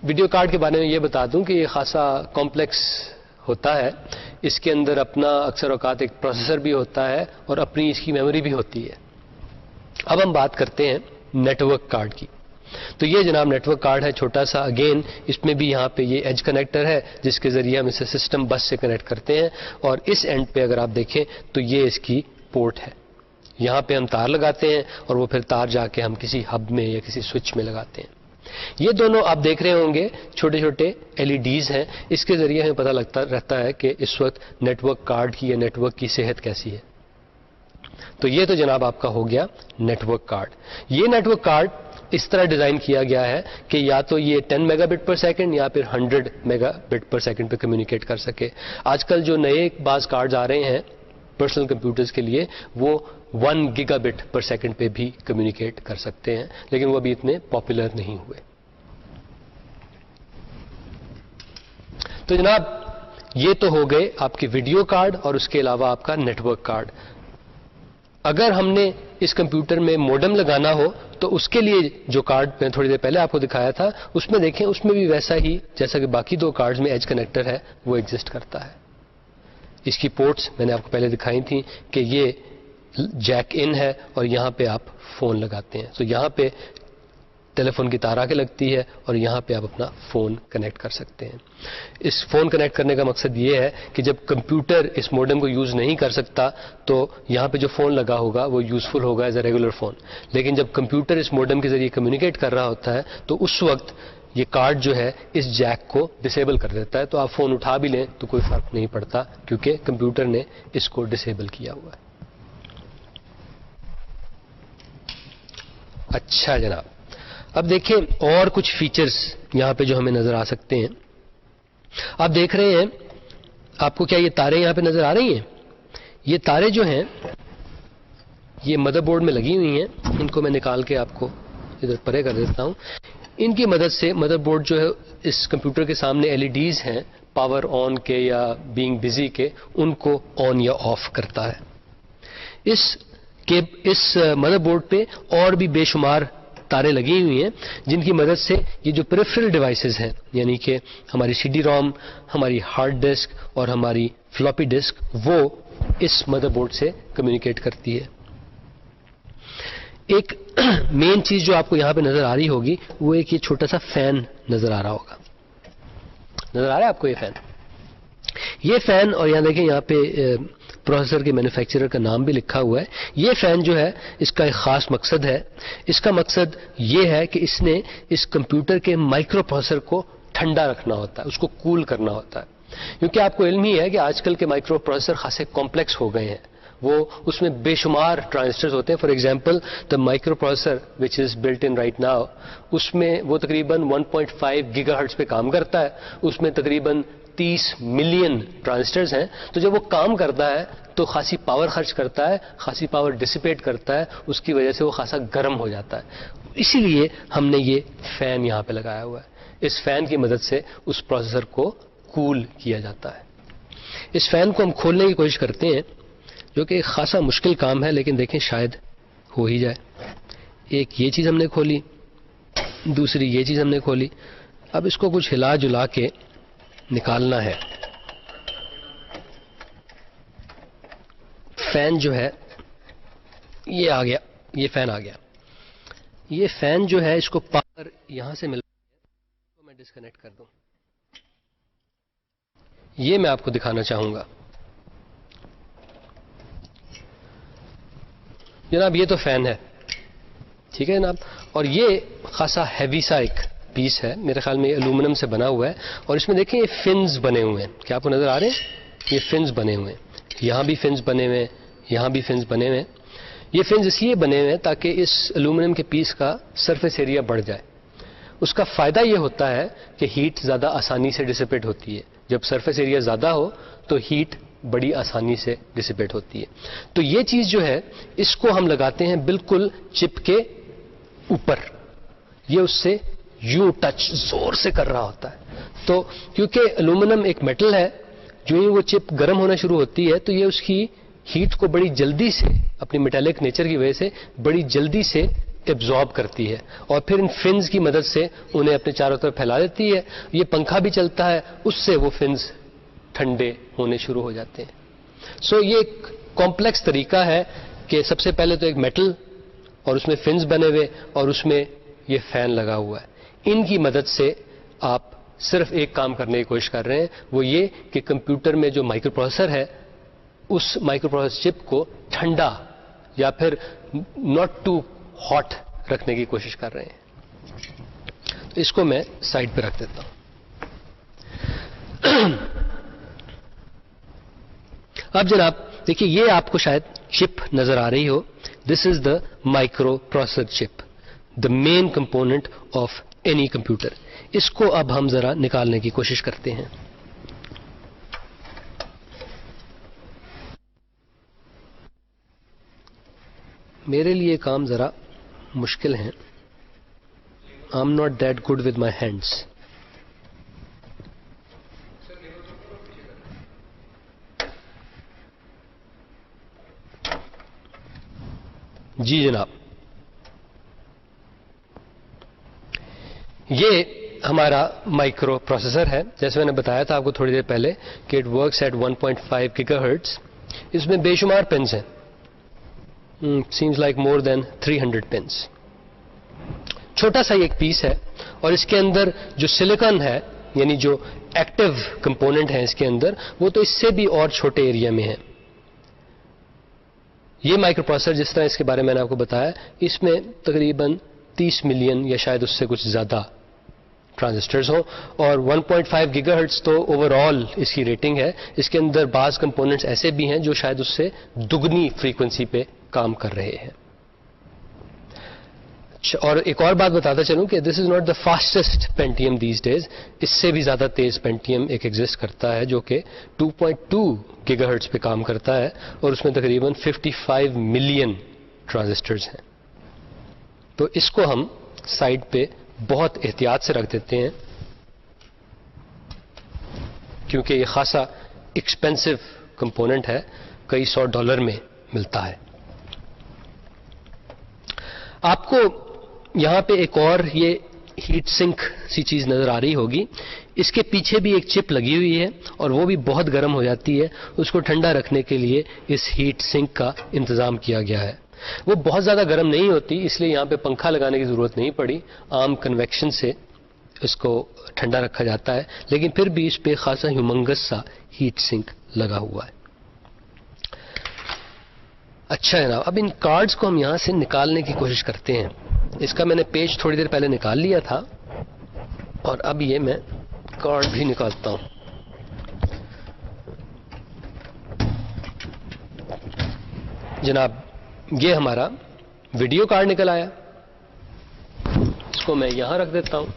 ویڈیو کارڈ کے بارے میں یہ بتا دوں کہ یہ خاصا کمپلیکس ہوتا ہے. اس کے اندر اپنا اکثر اوقات ایک پروسیسر بھی ہوتا ہے اور اپنی اس کی میموری بھی ہوتی ہے. اب ہم بات کرتے ہیں نیٹ ورک کارڈ کی. تو یہ جناب نیٹ ورک کارڈ ہے چھوٹا سا. اگین اس میں بھی یہاں پہ یہ ایج کنیکٹر ہے جس کے ذریعے ہم اسے سسٹم بس سے کنیکٹ کرتے ہیں. اور اس اینڈ پہ اگر آپ دیکھیں تو یہ اس کی پورٹ ہے. یہاں پہ ہم تار لگاتے ہیں اور وہ پھر تار جا کے ہم کسی ہب میں یا کسی سوئچ میں لگاتے ہیں. یہ دونوں آپ دیکھ رہے ہوں گے چھوٹے چھوٹے LEDs ہیں. اس کے ذریعے ہمیں پتہ لگتا رہتا ہے کہ اس وقت نیٹ ورک کارڈ کی یا نیٹ ورک کی صحت کیسی ہے. تو یہ تو جناب آپ کا ہو گیا نیٹ ورک کارڈ. یہ نیٹ ورک کارڈ اس طرح ڈیزائن کیا گیا ہے کہ یا تو یہ 10 میگا بٹ پر سیکنڈ یا پھر 100 میگا بٹ پر سیکنڈ پہ کمیونیکیٹ کر سکے. آج کل جو نئے بعض کارڈز آ رہے ہیں پرسنل کمپیوٹرز کے لیے وہ 1 گیگا بٹ پر سیکنڈ پہ بھی کمیونیکیٹ کر سکتے ہیں, لیکن وہ ابھی اتنے پاپولر نہیں ہوئے. تو جناب یہ تو ہو گئے آپ کے ویڈیو کارڈ اور اس کے علاوہ آپ کا نیٹ ورک کارڈ. اگر ہم نے اس کمپیوٹر میں موڈم لگانا ہو تو اس کے لیے جو کارڈ میں تھوڑی دیر پہلے آپ کو دکھایا تھا اس میں دیکھیں اس میں بھی ویسا ہی جیسا کہ باقی 2 کارڈز میں ایج کنیکٹر ہے وہ ایگزسٹ کرتا ہے. اس کی پورٹس میں نے آپ کو پہلے دکھائی تھیں کہ یہ جیک ان ہے اور یہاں پہ آپ فون لگاتے ہیں. تو یہاں پہ ٹیلی فون کی تار آ کے لگتی ہے اور یہاں پہ آپ اپنا فون کنیکٹ کر سکتے ہیں. اس فون کنیکٹ کرنے کا مقصد یہ ہے کہ جب کمپیوٹر اس موڈم کو یوز نہیں کر سکتا تو یہاں پہ جو فون لگا ہوگا وہ یوزفل ہوگا ایز اے ریگولر فون. لیکن جب کمپیوٹر اس موڈم کے ذریعے کمیونیکیٹ کر رہا ہوتا ہے تو اس وقت یہ کارڈ جو ہے اس جیک کو ڈسیبل کر دیتا ہے. تو آپ فون اٹھا بھی لیں تو کوئی فرق نہیں پڑتا کیونکہ کمپیوٹر نے اس کو ڈسیبل کیا ہوا ہے. اچھا جناب, اب دیکھیں اور کچھ فیچرز یہاں پہ جو ہمیں نظر آ سکتے ہیں. آپ دیکھ رہے ہیں, آپ کو کیا یہ تاریں یہاں پہ نظر آ رہی ہیں؟ یہ تاریں جو ہیں یہ مدر بورڈ میں لگی ہوئی ہیں. ان کو میں نکال کے آپ کو ادھر پرے کر دیتا ہوں. ان کی مدد سے مدر بورڈ جو ہے اس کمپیوٹر کے سامنے LEDs ہیں پاور آن کے یا بینگ بزی کے، ان کو آن یا آف کرتا ہے۔ اس مدر بورڈ پہ اور بھی بے شمار تاریں لگی ہوئی ہیں جن کی مدد سے یہ جو پریفرل ڈیوائسز ہیں، یعنی کہ ہماری CD-ROM، ہماری ہارڈ ڈسک اور ہماری فلاپی ڈسک، وہ اس مدر بورڈ سے کمیونیکیٹ کرتی ہے۔ ایک مین چیز جو آپ کو یہاں پہ نظر آ رہی ہوگی وہ ایک یہ چھوٹا سا فین نظر آ رہا ہوگا، نظر آ رہا ہے آپ کو یہ فین؟ یہ فین، اور یہاں دیکھیں یہاں پہ پروسیسر کے مینوفیکچرر کا نام بھی لکھا ہوا ہے۔ یہ فین جو ہے اس کا ایک خاص مقصد ہے، اس کا مقصد یہ ہے کہ اس نے اس کمپیوٹر کے مائکرو پروسیسر کو ٹھنڈا رکھنا ہوتا ہے، اس کو کول کرنا ہوتا ہے، کیونکہ آپ کو علم ہی ہے کہ آج کل کے مائکرو پروسیسر خاصے کمپلیکس ہو گئے ہیں، وہ اس میں بے شمار ٹرانزسٹرز ہوتے ہیں۔ For example the microprocessor which is built in right now, اس میں وہ تقریباً 1.5 گیگا ہرٹز پہ کام کرتا ہے، اس میں تقریباً 30 ملین ٹرانزسٹرز ہیں، تو جب وہ کام کرتا ہے تو خاصی پاور خرچ کرتا ہے، خاصی پاور ڈسپیٹ کرتا ہے، اس کی وجہ سے وہ خاصا گرم ہو جاتا ہے۔ اسی لیے ہم نے یہ فین یہاں پہ لگایا ہوا ہے، اس فین کی مدد سے اس پروسیسر کو کول کیا جاتا ہے۔ اس فین کو ہم کھولنے کی کوشش کرتے ہیں، جو کہ ایک خاصا مشکل کام ہے، لیکن دیکھیں شاید ہو ہی جائے۔ ایک یہ چیز ہم نے کھولی، دوسری یہ چیز ہم نے کھولی، اب اس کو کچھ ہلا جلا کے نکالنا ہے۔ فین جو ہے یہ آ گیا، یہ فین آ گیا۔ یہ فین جو ہے اس کو پاور یہاں سے مل رہا ہے، میں ڈسکنیکٹ کر دوں، یہ میں آپ کو دکھانا چاہوں گا۔ جناب یہ تو فین ہے، ٹھیک ہے جناب، اور یہ خاصا ہیوی سا ایک پیس ہے، میرے خیال میں یہ الومینم سے بنا ہوا ہے، اور اس میں دیکھیں یہ فنز بنے ہوئے ہیں، کیا آپ کو نظر آ رہے ہیں؟ یہ فنز بنے ہوئے ہیں، یہاں بھی فنز بنے ہوئے ہیں، یہاں بھی فنز بنے ہوئے ہیں۔ یہ فنز اس لیے بنے ہوئے ہیں تاکہ اس الومینم کے پیس کا سرفیس ایریا بڑھ جائے۔ اس کا فائدہ یہ ہوتا ہے کہ ہیٹ زیادہ آسانی سے ڈسپیٹ ہوتی ہے، جب سرفیس ایریا زیادہ ہو تو ہیٹ بڑی آسانی سے ڈسپیٹ ہوتی ہے۔ تو یہ چیز جو ہے اس کو ہم لگاتے ہیں بالکل چپ کے اوپر، یہ اس سے یوں ٹچ زور سے کر رہا ہوتا ہے۔ تو کیونکہ الومینم ایک میٹل ہے، جو ہی وہ چپ گرم ہونا شروع ہوتی ہے تو یہ اس کی ہیٹ کو بڑی جلدی سے، اپنی میٹالک نیچر کی وجہ سے بڑی جلدی سے ایبزارب کرتی ہے، اور پھر ان فنز کی مدد سے انہیں اپنے چاروں طرف پھیلا دیتی ہے۔ یہ پنکھا بھی چلتا ہے، اس سے وہ فنز ٹھنڈے ہونے شروع ہو جاتے ہیں۔ سو یہ ایک کمپلیکس طریقہ ہے کہ سب سے پہلے تو ایک میٹل اور اس میں فنز بنے ہوئے اور اس میں یہ فین لگا ہوا ہے، ان کی مدد سے آپ صرف ایک کام کرنے کی کوشش کر رہے ہیں، وہ یہ کہ کمپیوٹر میں جو مائکرو پروسیسر ہے اس مائکرو پروسیسر چپ کو ٹھنڈا یا پھر ناٹ ٹو ہاٹ رکھنے کی کوشش کر رہے ہیں۔ تو اس کو میں سائڈ پہ رکھ دیتا ہوں۔ اب جناب دیکھیے یہ آپ کو شاید چپ نظر آ رہی ہو، دس از دا مائکرو پروسیسر چپ، دا main component of any computer. اس کو اب ہم ذرا نکالنے کی کوشش کرتے ہیں۔ میرے لیے کام ذرا مشکل ہے، I am not that good with my hands. جی جناب، یہ ہمارا مائکرو پروسیسر ہے، جیسے میں نے بتایا تھا آپ کو تھوڑی دیر پہلے کہ it works at 1.5 gigahertz. اس میں بے شمار پنس ہیں، سیمز لائک مور دین 300 پنس۔ چھوٹا سا ایک پیس ہے، اور اس کے اندر جو سلیکن ہے، یعنی جو ایکٹیو کمپوننٹ ہیں اس کے اندر، وہ تو اس سے بھی اور چھوٹے ایریا میں ہے۔ یہ مائکرو پروسیسر جس طرح اس کے بارے میں نے آپ کو بتایا، اس میں تقریباً 30 ملین یا شاید اس سے کچھ زیادہ ٹرانزسٹرز ہوں، اور 1.5 گیگا ہرٹز تو اوور آل اس کی ریٹنگ ہے۔ اس کے اندر بعض کمپوننٹس ایسے بھی ہیں جو شاید اس سے دگنی فریکوینسی پہ کام کر رہے ہیں۔ اور ایک اور بات بتاتا چلوں کہ this is not the fastest Pentium these days, اس سے بھی زیادہ تیز پینٹیم ایک ایگزسٹ کرتا ہے جو کہ 2.2 گیگا ہرٹز پہ کام کرتا ہے، اور اس میں تقریباً 55 ملین ٹرانزسٹرز ہیں۔ تو اس کو ہم سائڈ پہ بہت احتیاط سے رکھ دیتے ہیں کیونکہ یہ خاصا ایکسپینسو کمپوننٹ ہے, کئی $100 میں ملتا ہے. آپ کو یہاں پہ ایک اور یہ ہیٹ سنک سی چیز نظر آ رہی ہوگی. اس کے پیچھے بھی ایک چپ لگی ہوئی ہے اور وہ بھی بہت گرم ہو جاتی ہے. اس کو ٹھنڈا رکھنے کے لیے اس ہیٹ سنک کا انتظام کیا گیا ہے. وہ بہت زیادہ گرم نہیں ہوتی, اس لیے یہاں پہ پنکھا لگانے کی ضرورت نہیں پڑی. عام کنویکشن سے اس کو ٹھنڈا رکھا جاتا ہے, لیکن پھر بھی اس پہ خاصا ہیومنگس سا ہیٹ سنک لگا ہوا ہے. اچھا جناب, اب ان کارڈز کو ہم یہاں سے نکالنے کی کوشش کرتے ہیں. اس کا میں نے پیج تھوڑی دیر پہلے نکال لیا تھا اور اب یہ میں کارڈ بھی نکالتا ہوں. جناب یہ ہمارا ویڈیو کارڈ نکل آیا, اس کو میں یہاں رکھ دیتا ہوں.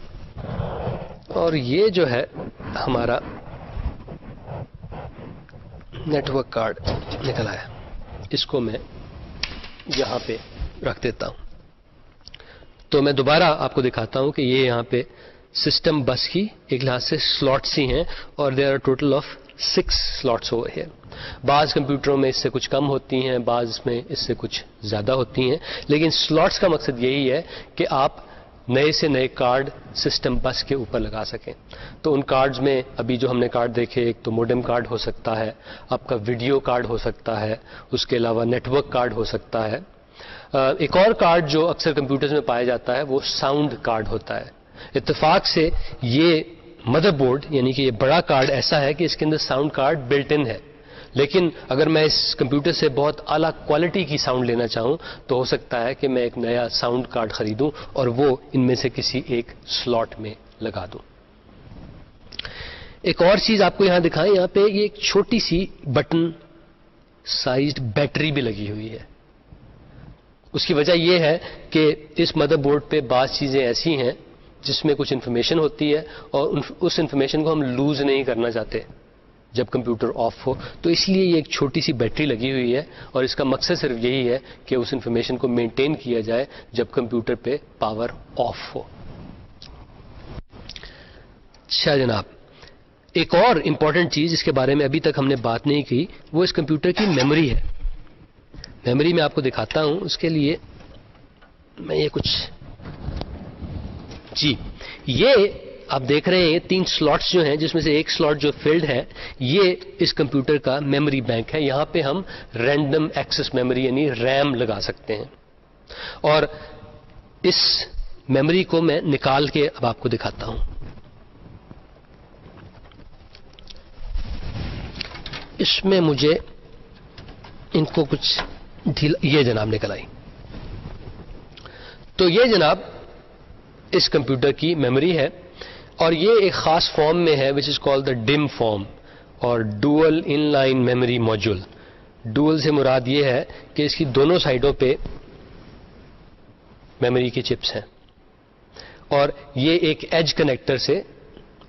اور یہ جو ہے ہمارا نیٹ ورک کارڈ نکل آیا, اس کو میں یہاں پہ رکھ دیتا ہوں. تو میں دوبارہ آپ کو دکھاتا ہوں کہ یہ یہاں پہ سسٹم بس کی ایک لحاظ سے سلاٹس ہی ہیں اور there are total of 6 slots over here. بعض کمپیوٹروں میں اس سے کچھ کم ہوتی ہیں, بعض میں اس سے کچھ زیادہ ہوتی ہیں, لیکن سلاٹس کا مقصد یہی ہے کہ آپ نئے سے نئے کارڈ سسٹم بس کے اوپر لگا سکیں. تو ان کارڈز میں ابھی جو ہم نے کارڈ دیکھے, ایک تو موڈم کارڈ ہو سکتا ہے, آپ کا ویڈیو کارڈ ہو سکتا ہے, اس کے علاوہ نیٹ ورک کارڈ ہو سکتا ہے. ایک اور کارڈ جو اکثر کمپیوٹرز میں پایا جاتا ہے وہ ساؤنڈ کارڈ ہوتا ہے. اتفاق سے یہ مدر بورڈ یعنی کہ یہ بڑا کارڈ ایسا ہے کہ اس کے اندر ساؤنڈ کارڈ بلٹ ان ہے, لیکن اگر میں اس کمپیوٹر سے بہت اعلیٰ کوالٹی کی ساؤنڈ لینا چاہوں تو ہو سکتا ہے کہ میں ایک نیا ساؤنڈ کارڈ خریدوں اور وہ ان میں سے کسی ایک سلاٹ میں لگا دوں. ایک اور چیز آپ کو یہاں دکھائیں, یہاں پہ یہ ایک چھوٹی سی بٹن سائزڈ بیٹری بھی لگی ہوئی ہے. اس کی وجہ یہ ہے کہ اس مدر بورڈ پہ بعض چیزیں ایسی ہیں جس میں کچھ انفارمیشن ہوتی ہے اور اس انفارمیشن کو ہم لوز نہیں کرنا چاہتے جب کمپیوٹر آف ہو, تو اس لیے یہ ایک چھوٹی سی بیٹری لگی ہوئی ہے اور اس کا مقصد صرف یہی ہے کہ اس انفارمیشن کو مینٹین کیا جائے جب کمپیوٹر پہ پاور آف ہو. اچھا جناب, ایک اور امپورٹنٹ چیز جس کے بارے میں ابھی تک ہم نے بات نہیں کی وہ اس کمپیوٹر کی میموری ہے. میموری میں آپ کو دکھاتا ہوں. اس کے لیے میں یہ کچھ جی یہ آپ دیکھ رہے ہیں 3 سلاٹس جو ہیں جس میں سے ایک سلاٹ جو فلڈ ہے یہ اس کمپیوٹر کا میموری بینک ہے. یہاں پہ ہم رینڈم ایکسس میموری یعنی ریم لگا سکتے ہیں اور اس میموری کو میں نکال کے اب آپ کو دکھاتا ہوں. اس میں مجھے ان کو کچھ یہ جناب نکل آئی. تو یہ جناب اس کمپیوٹر کی میموری ہے اور یہ ایک خاص فارم میں ہے which is called the DIMM form اور dual in line memory module. Dual سے مراد یہ ہے کہ اس کی دونوں سائڈوں پہ میموری کے چپس ہیں اور یہ ایک ایج کنیکٹر سے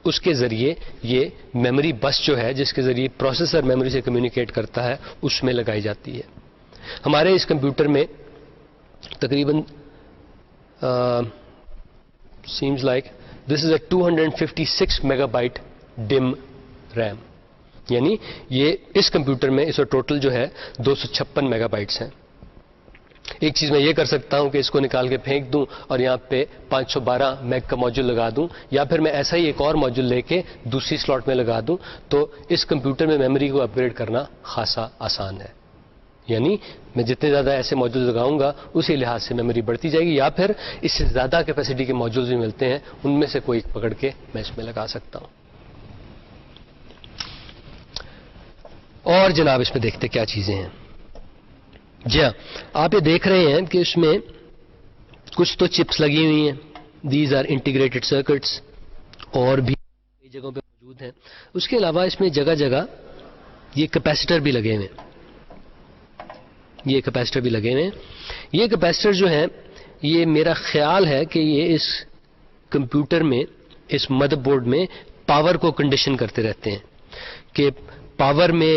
اس کے ذریعے یہ میموری بس جو ہے جس کے ذریعے پروسیسر میموری سے کمیونیکیٹ کرتا ہے اس میں لگائی جاتی ہے. ہمارے اس کمپیوٹر میں تقریباً seems like this is a 256 megabyte DIMM RAM, یعنی یہ اس کمپیوٹر میں اس کا ٹوٹل جو ہے 256 میگا بائٹس ہیں. ایک چیز میں یہ کر سکتا ہوں کہ اس کو نکال کے پھینک دوں اور یہاں پہ 512 میگ کا موڈیول لگا دوں, یا پھر میں ایسا ہی ایک اور موڈیول لے کے دوسری سلاٹ میں لگا دوں. تو اس کمپیوٹر میں میموری کو اپ گریڈ کرنا خاصا آسان ہے. یعنی میں جتنے زیادہ ایسے موڈیول لگاؤں گا اسی لحاظ سے میموری بڑھتی جائے گی, یا پھر اس سے زیادہ کیپیسٹی کے موڈیولز بھی ملتے ہیں, ان میں سے کوئی پکڑ کے میں اس میں لگا سکتا ہوں. اور جناب اس میں دیکھتے کیا چیزیں ہیں. جی ہاں, آپ یہ دیکھ رہے ہیں کہ اس میں کچھ تو چپس لگی ہوئی ہیں, دیز آر انٹیگریٹڈ سرکٹس, اور بھی کئی جگہوں پہ موجود ہیں. اس کے علاوہ اس میں جگہ جگہ یہ کیپیسیٹر بھی لگے ہوئے ہیں. یہ کیپیسیٹر بھی لگے ہوئے ہیں. یہ کیپیسیٹر جو ہیں یہ میرا خیال ہے کہ یہ اس کمپیوٹر میں اس مدر بورڈ میں پاور کو کنڈیشن کرتے رہتے ہیں کہ پاور میں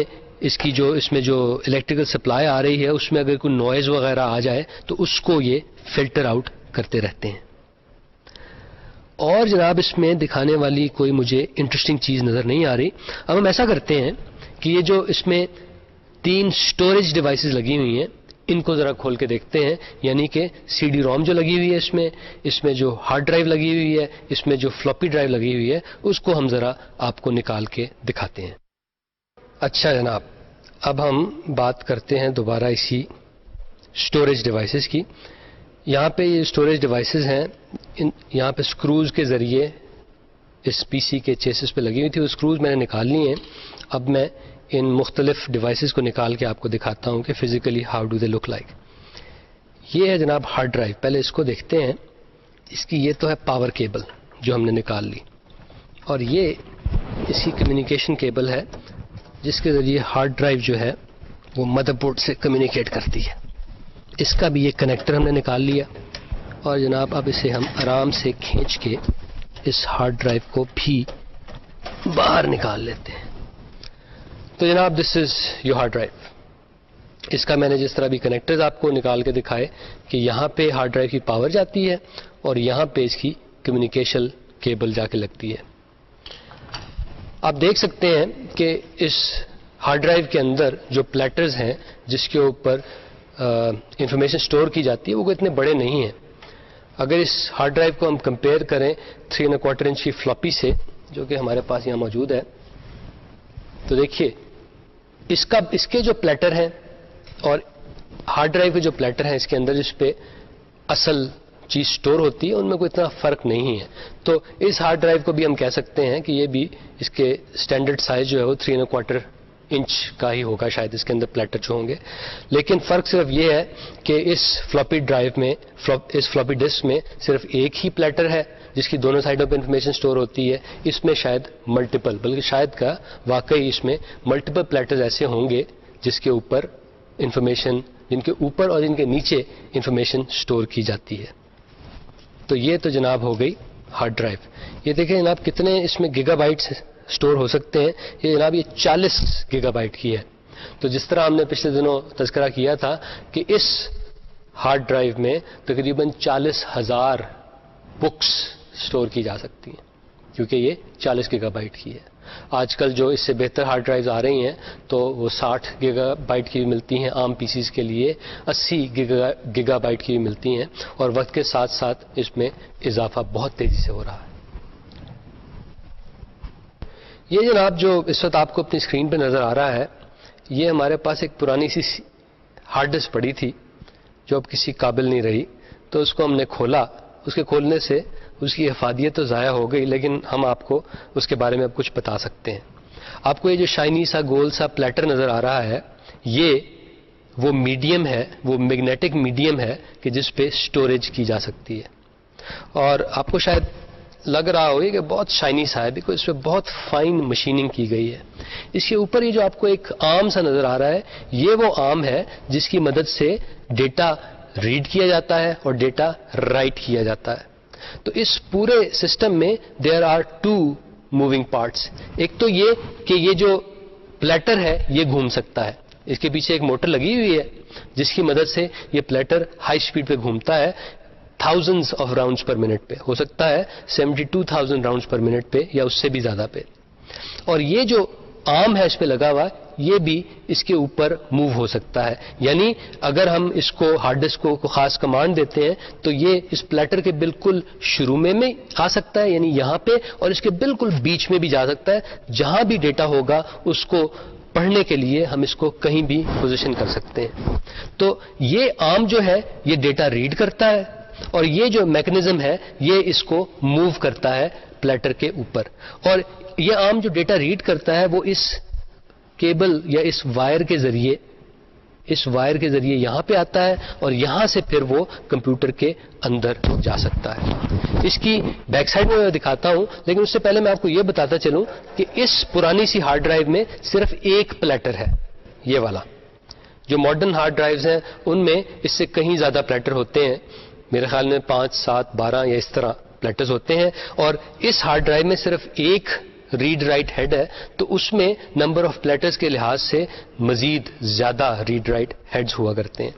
اس کی جو اس میں جو الیکٹریکل سپلائی آ رہی ہے اس میں اگر کوئی نوائز وغیرہ آ جائے تو اس کو یہ فلٹر آؤٹ کرتے رہتے ہیں. اور جناب اس میں دکھانے والی کوئی مجھے انٹرسٹنگ چیز نظر نہیں آ رہی. اب ہم ایسا کرتے ہیں کہ یہ جو اس میں 3 اسٹوریج ڈیوائسز لگی ہوئی ہیں ان کو ذرا کھول کے دیکھتے ہیں. یعنی کہ سی ڈی روم جو لگی ہوئی ہے اس میں جو ہارڈ ڈرائیو لگی ہوئی ہے, اس میں جو فلوپی ڈرائیو لگی ہوئی ہے, اس کو ہم ذرا آپ کو نکال کے دکھاتے ہیں. اچھا جناب, اب ہم بات کرتے ہیں دوبارہ اسی اسٹوریج ڈیوائسز کی. یہاں پہ یہ اسٹوریج ڈیوائسز ہیں, یہاں پہ اسکروز کے ذریعے اس پی سی کے چیسز پہ لگی ہوئی تھی, وہ اسکروز میں نے نکال لی ہیں. اب میں ان مختلف ڈیوائسز کو نکال کے آپ کو دکھاتا ہوں کہ physically how do they look like. یہ ہے جناب ہارڈ ڈرائیو. پہلے اس کو دیکھتے ہیں. اس کی یہ تو ہے پاور کیبل جو ہم نے نکال لی, اور یہ اس کی کمیونیکیشن کیبل ہے جس کے ذریعے ہارڈ ڈرائیو جو ہے وہ مدر بورڈ سے کمیونیکیٹ کرتی ہے. اس کا بھی یہ کنیکٹر ہم نے نکال لیا, اور جناب اب اسے ہم آرام سے کھینچ کے اس ہارڈ ڈرائیو کو بھی باہر نکال لیتے ہیں. تو جناب دس از یور ہارڈ ڈرائیو. اس کا میں نے جس طرح بھی کنیکٹرز آپ کو نکال کے دکھائے کہ یہاں پہ ہارڈ ڈرائیو کی پاور جاتی ہے اور یہاں پہ اس کی کمیونیکیشن کیبل جا کے لگتی ہے. آپ دیکھ سکتے ہیں کہ اس ہارڈ ڈرائیو کے اندر جو پلیٹرز ہیں جس کے اوپر انفارمیشن سٹور کی جاتی ہے وہ اتنے بڑے نہیں ہیں. اگر اس ہارڈ ڈرائیو کو ہم کمپیئر کریں 3¼ انچ کی فلوپی سے جو کہ ہمارے پاس یہاں موجود ہے, تو دیکھیے اس کے جو پلیٹر ہیں اور ہارڈ ڈرائیو کے جو پلیٹر ہیں اس کے اندر جس پہ اصل چیز سٹور ہوتی ہے ان میں کوئی اتنا فرق نہیں ہے. تو اس ہارڈ ڈرائیو کو بھی ہم کہہ سکتے ہیں کہ یہ بھی اس کے اسٹینڈرڈ سائز جو ہے وہ 3¼ انچ کا ہی ہوگا شاید اس کے اندر پلیٹر جو ہوں گے. لیکن فرق صرف یہ ہے کہ اس فلوپی ڈرائیو میں اس فلوپی ڈسک میں صرف ایک ہی پلیٹر ہے جس کی دونوں سائڈوں پہ انفارمیشن سٹور ہوتی ہے. اس میں شاید ملٹیپل, بلکہ شاید کا واقعی اس میں ملٹیپل پلیٹرز ایسے ہوں گے جس کے اوپر انفارمیشن, جن کے اوپر اور جن کے نیچے انفارمیشن سٹور کی جاتی ہے. تو یہ تو جناب ہو گئی ہارڈ ڈرائیو. یہ دیکھیں جناب کتنے اس میں گیگا بائٹس سٹور ہو سکتے ہیں. یہ جناب یہ 40 گیگا بائٹ کی ہے. تو جس طرح ہم نے پچھلے دنوں تذکرہ کیا تھا کہ اس ہارڈ ڈرائیو میں تقریباً 40,000 بکس سٹور کی جا سکتی ہیں کیونکہ یہ 40 گیگا بائٹ کی ہے. آج کل جو اس سے بہتر ہارڈ ڈرائیوز آ رہی ہیں تو وہ 60 گیگا بائٹ کی بھی ملتی ہیں, عام پی سیز کے لیے 80 گیگا بائٹ کی بھی ملتی ہیں, اور وقت کے ساتھ ساتھ اس میں اضافہ بہت تیزی سے ہو رہا ہے. یہ جناب جو اس وقت آپ کو اپنی اسکرین پہ نظر آ رہا ہے یہ ہمارے پاس ایک پرانی سی ہارڈ ڈسک پڑی تھی جو اب کسی قابل نہیں رہی. تو اس کو ہم نے کھولا. اس کے کھولنے سے اس کی افادیت تو ضائع ہو گئی, لیکن ہم آپ کو اس کے بارے میں اب کچھ بتا سکتے ہیں. آپ کو یہ جو شائنی سا گول سا پلیٹر نظر آ رہا ہے یہ وہ میڈیم ہے, وہ میگنیٹک میڈیم ہے کہ جس پہ سٹوریج کی جا سکتی ہے. اور آپ کو شاید لگ رہا ہوگا کہ بہت شائنی سا ہے بیکاز اس پہ بہت فائن مشیننگ کی گئی ہے. اس کے اوپر یہ جو آپ کو ایک آرم سا نظر آ رہا ہے یہ وہ آرم ہے جس کی مدد سے ڈیٹا ریڈ کیا جاتا ہے اور ڈیٹا رائٹ کیا جاتا ہے. تو اس پورے سسٹم میں دیر آر 2 موونگ پارٹس. ایک تو یہ کہ یہ جو پلیٹر ہے یہ گھوم سکتا ہے. اس کے پیچھے ایک موٹر لگی ہوئی ہے جس کی مدد سے یہ پلیٹر ہائی سپیڈ پہ گھومتا ہے, thousands of rounds per minute پہ, ہو سکتا ہے 72,000 rounds per minute پہ یا اس سے بھی زیادہ پہ. اور یہ جو آرم ہے اس پہ لگا ہوا یہ بھی اس کے اوپر موو ہو سکتا ہے. یعنی اگر ہم اس کو ہارڈ ڈسک کو خاص کمانڈ دیتے ہیں تو یہ اس پلیٹر کے بالکل شروع میں آ سکتا ہے یعنی یہاں پہ, اور اس کے بالکل بیچ میں بھی جا سکتا ہے. جہاں بھی ڈیٹا ہوگا اس کو پڑھنے کے لیے ہم اس کو کہیں بھی پوزیشن کر سکتے ہیں. تو یہ آرم جو ہے یہ ڈیٹا ریڈ کرتا ہے اور یہ جو میکنزم ہے یہ اس کو موو کرتا ہے پلیٹر کے اوپر. اور یہ آرم جو ڈیٹا ریڈ کرتا ہے وہ اس کیبل یا اس وائر کے ذریعے یہاں پہ آتا ہے اور یہاں سے پھر وہ کمپیوٹر کے اندر جا سکتا ہے. اس کی بیک سائڈ میں دکھاتا ہوں, لیکن اس سے پہلے میں آپ کو یہ بتاتا چلوں کہ اس پرانی سی ہارڈ ڈرائیو میں صرف ایک پلیٹر ہے. یہ والا جو ماڈرن ہارڈ ڈرائیوز ہیں ان میں اس سے کہیں زیادہ پلیٹر ہوتے ہیں, میرے خیال میں 5, 7, 12 یا اس طرح پلیٹرز ہوتے ہیں. اور اس ہارڈ ڈرائیو میں صرف ایک ریڈ رائٹ ہیڈ ہے, تو اس میں نمبر آف پلیٹرز کے لحاظ سے مزید زیادہ ریڈ رائٹ ہیڈز ہوا کرتے ہیں.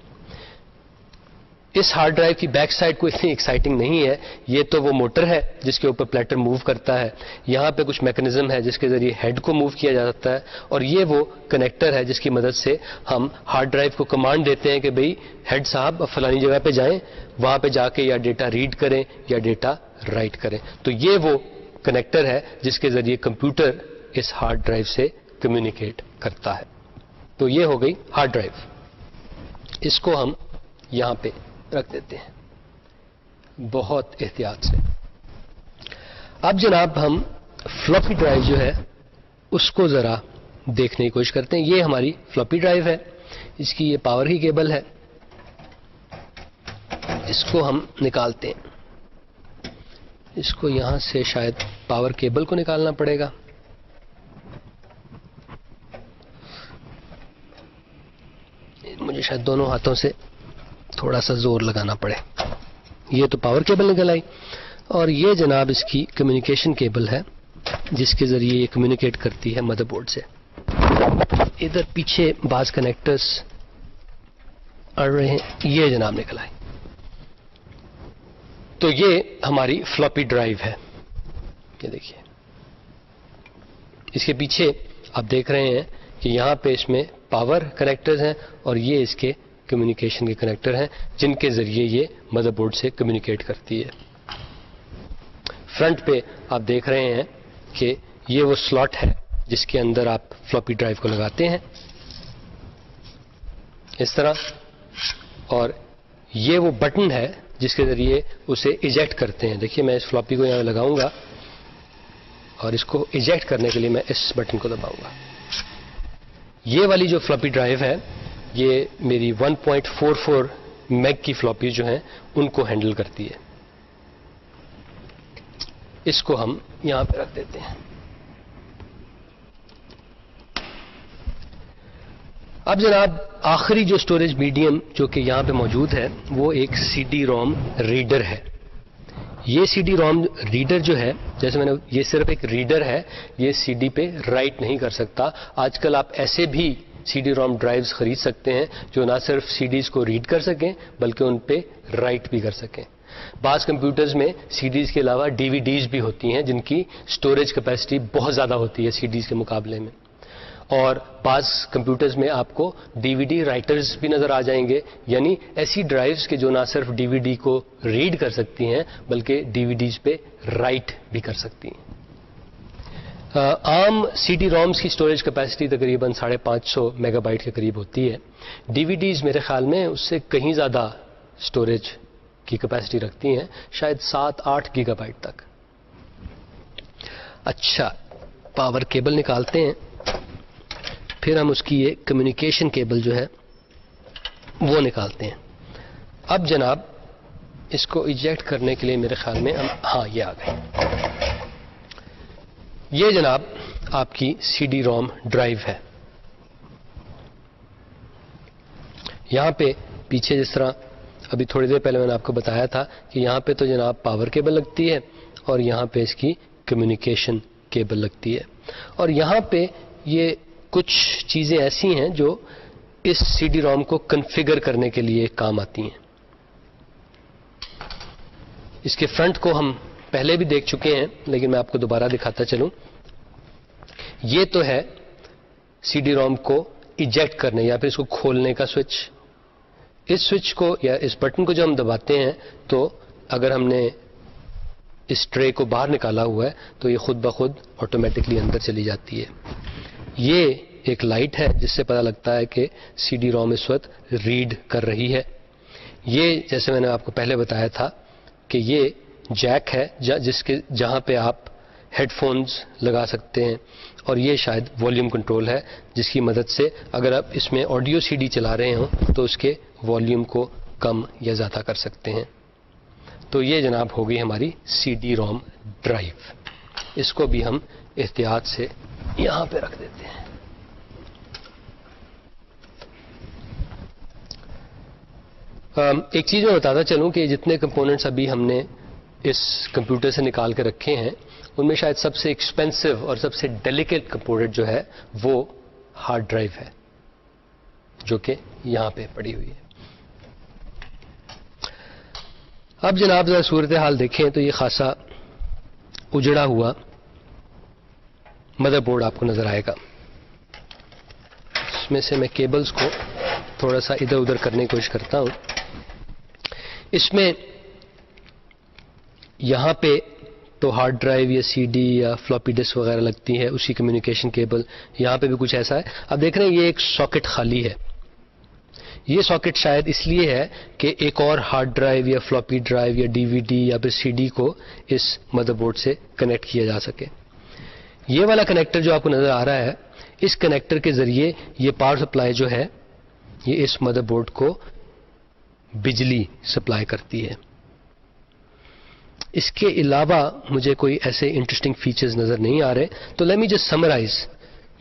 اس ہارڈ ڈرائیو کی بیک سائڈ کوئی اتنی ایکسائٹنگ نہیں ہے. یہ تو وہ موٹر ہے جس کے اوپر پلیٹر موو کرتا ہے. یہاں پہ کچھ میکنزم ہے جس کے ذریعے ہیڈ کو موو کیا جا سکتا ہے, اور یہ وہ کنیکٹر ہے جس کی مدد سے ہم ہارڈ ڈرائیو کو کمانڈ دیتے ہیں کہ بھئی ہیڈ صاحب اب فلانی جگہ پہ جائیں, وہاں پہ جا کے یا ڈیٹا ریڈ کریں یا ڈیٹا رائٹ کریں. تو یہ وہ کنیکٹر ہے جس کے ذریعے کمپیوٹر اس ہارڈ ڈرائیو سے کمیونیکیٹ کرتا ہے. تو یہ ہو گئی ہارڈ ڈرائیو. اس کو ہم یہاں پہ رکھ دیتے ہیں بہت احتیاط سے. اب جناب ہم فلوپی ڈرائیو جو ہے اس کو ذرا دیکھنے کی کوشش کرتے ہیں. یہ ہماری فلوپی ڈرائیو ہے, اس کی یہ پاور کی کیبل ہے. اس کو ہم نکالتے ہیں. اس کو یہاں سے شاید پاور کیبل کو نکالنا پڑے گا. مجھے شاید دونوں ہاتھوں سے تھوڑا سا زور لگانا پڑے. یہ تو پاور کیبل نکل آئی, اور یہ جناب اس کی کمیونیکیشن کیبل ہے جس کے ذریعے یہ کمیونیکیٹ کرتی ہے مدر بورڈ سے. ادھر پیچھے بعض کنیکٹرز اڑ رہے ہیں, یہ جناب نکل آئی. تو یہ ہماری فلوپی ڈرائیو ہے. یہ دیکھیے اس کے پیچھے آپ دیکھ رہے ہیں کہ یہاں پہ اس میں پاور کنیکٹرز ہیں اور یہ اس کے کمیونیکیشن کے کنیکٹر ہیں جن کے ذریعے یہ مدر بورڈ سے کمیونیکیٹ کرتی ہے. فرنٹ پہ آپ دیکھ رہے ہیں کہ یہ وہ سلاٹ ہے جس کے اندر آپ فلوپی ڈرائیو کو لگاتے ہیں اس طرح, اور یہ وہ بٹن ہے جس کے ذریعے اسے ایجیکٹ کرتے ہیں. دیکھیے میں اس فلوپی کو یہاں لگاؤں گا اور اس کو ایجیکٹ کرنے کے لیے میں اس بٹن کو دباؤں گا. یہ والی جو فلوپی ڈرائیو ہے یہ میری 1.44 میگ کی فلوپی جو ہیں ان کو ہینڈل کرتی ہے. اس کو ہم یہاں پہ رکھ دیتے ہیں. اب جناب آخری جو سٹوریج میڈیم جو کہ یہاں پہ موجود ہے وہ ایک سی ڈی روم ریڈر ہے. یہ سی ڈی روم ریڈر جو ہے, جیسے میں نے, یہ صرف ایک ریڈر ہے, یہ سی ڈی پہ رائٹ نہیں کر سکتا. آج کل آپ ایسے بھی سی ڈی روم ڈرائیوز خرید سکتے ہیں جو نہ صرف سی ڈیز کو ریڈ کر سکیں بلکہ ان پہ رائٹ بھی کر سکیں. بعض کمپیوٹرز میں سی ڈیز کے علاوہ ڈی وی ڈیز بھی ہوتی ہیں جن کی سٹوریج کیپیسٹی بہت زیادہ ہوتی ہے سی ڈیز کے مقابلے میں, اور بعض کمپیوٹرز میں آپ کو ڈی وی ڈی رائٹرز بھی نظر آ جائیں گے, یعنی ایسی ڈرائیوز کے جو نہ صرف ڈی وی ڈی کو ریڈ کر سکتی ہیں بلکہ ڈی وی ڈیز پہ رائٹ بھی کر سکتی ہیں. عام سی ڈی رومز کی سٹوریج کیپیسٹی تقریباً 550 میگا بائٹ کے قریب ہوتی ہے. ڈی وی ڈیز میرے خیال میں اس سے کہیں زیادہ سٹوریج کی کیپیسٹی رکھتی ہیں, شاید 7-8 گیگا بائٹ تک. اچھا, پاور کیبل نکالتے ہیں, پھر ہم اس کی یہ کمیونیکیشن کیبل جو ہے وہ نکالتے ہیں. اب جناب اس کو ایجیکٹ کرنے کے لیے میرے خیال میں ہاں یہ آ گئے. یہ جناب آپ کی سی ڈی روم ڈرائیو ہے. یہاں پہ پیچھے جس طرح ابھی تھوڑی دیر پہلے میں نے آپ کو بتایا تھا کہ یہاں پہ تو جناب پاور کیبل لگتی ہے اور یہاں پہ اس کی کمیونیکیشن کیبل لگتی ہے, اور یہاں پہ یہ کچھ چیزیں ایسی ہیں جو اس سی ڈی روم کو کنفیگر کرنے کے لیے کام آتی ہیں. اس کے فرنٹ کو ہم پہلے بھی دیکھ چکے ہیں لیکن میں آپ کو دوبارہ دکھاتا چلوں. یہ تو ہے سی ڈی روم کو ایجیکٹ کرنے یا پھر اس کو کھولنے کا سوئچ. اس سوئچ کو یا اس بٹن کو جو ہم دباتے ہیں تو اگر ہم نے اس ٹرے کو باہر نکالا ہوا ہے تو یہ خود بخود آٹومیٹکلی اندر چلی جاتی ہے. یہ ایک لائٹ ہے جس سے پتہ لگتا ہے کہ سی ڈی روم اس وقت ریڈ کر رہی ہے. یہ جیسے میں نے آپ کو پہلے بتایا تھا کہ یہ جیک ہے جہاں پہ آپ ہیڈ فونز لگا سکتے ہیں, اور یہ شاید والیوم کنٹرول ہے جس کی مدد سے اگر آپ اس میں آڈیو سی ڈی چلا رہے ہوں تو اس کے والیوم کو کم یا زیادہ کر سکتے ہیں. تو یہ جناب ہو گئی ہماری سی ڈی روم ڈرائیو. اس کو بھی ہم احتیاط سے یہاں پہ رکھ دیتے ہیں. ایک چیز میں بتاتا چلوں کہ جتنے کمپوننٹس ابھی ہم نے اس کمپیوٹر سے نکال کے رکھے ہیں ان میں شاید سب سے ایکسپینسو اور سب سے ڈیلیکیٹ کمپوننٹ جو ہے وہ ہارڈ ڈرائیو ہے جو کہ یہاں پہ پڑی ہوئی ہے. اب جناب ذرا صورتحال دیکھیں تو یہ خاصا اجڑا ہوا مدر بورڈ آپ کو نظر آئے گا. اس میں سے میں کیبلز کو تھوڑا سا ادھر ادھر کرنے کی کوشش کرتا ہوں. اس میں یہاں پہ تو ہارڈ ڈرائیو یا سی ڈی یا فلاپی ڈسک وغیرہ لگتی ہے, اسی کمیونیکیشن کیبل. یہاں پہ بھی کچھ ایسا ہے. اب دیکھ رہے ہیں یہ ایک ساکٹ خالی ہے. یہ ساکٹ شاید اس لیے ہے کہ ایک اور ہارڈ ڈرائیو یا فلاپی ڈرائیو یا ڈی وی ڈی یا پھر سی ڈی کو اس مدر بورڈ سے کنیکٹ کیا جا سکے. یہ والا کنیکٹر جو آپ کو نظر آ رہا ہے, اس کنیکٹر کے ذریعے یہ پاور سپلائی جو ہے یہ اس مدر بورڈ کو بجلی سپلائی کرتی ہے. اس کے علاوہ مجھے کوئی ایسے انٹرسٹنگ فیچرز نظر نہیں آ رہے. تو لیٹ می جسٹ سمرائز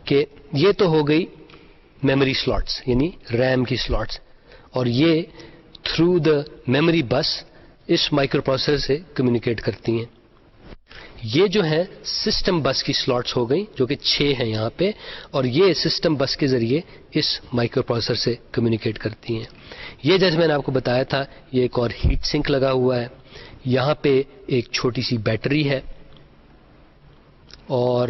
کہ یہ تو ہو گئی میموری سلاٹس یعنی ریم کی سلاٹس, اور یہ تھرو دا میموری بس اس مائکرو پروسیسر سے کمیونیکیٹ کرتی ہیں. یہ جو ہیں سسٹم بس کی سلاٹس ہو گئی جو کہ 6 ہیں یہاں پہ, اور یہ سسٹم بس کے ذریعے اس مائکرو پروسیسر سے کمیونیکیٹ کرتی ہیں. یہ جیسے میں نے آپ کو بتایا تھا یہ ایک اور ہیٹ سنک لگا ہوا ہے. یہاں پہ ایک چھوٹی سی بیٹری ہے, اور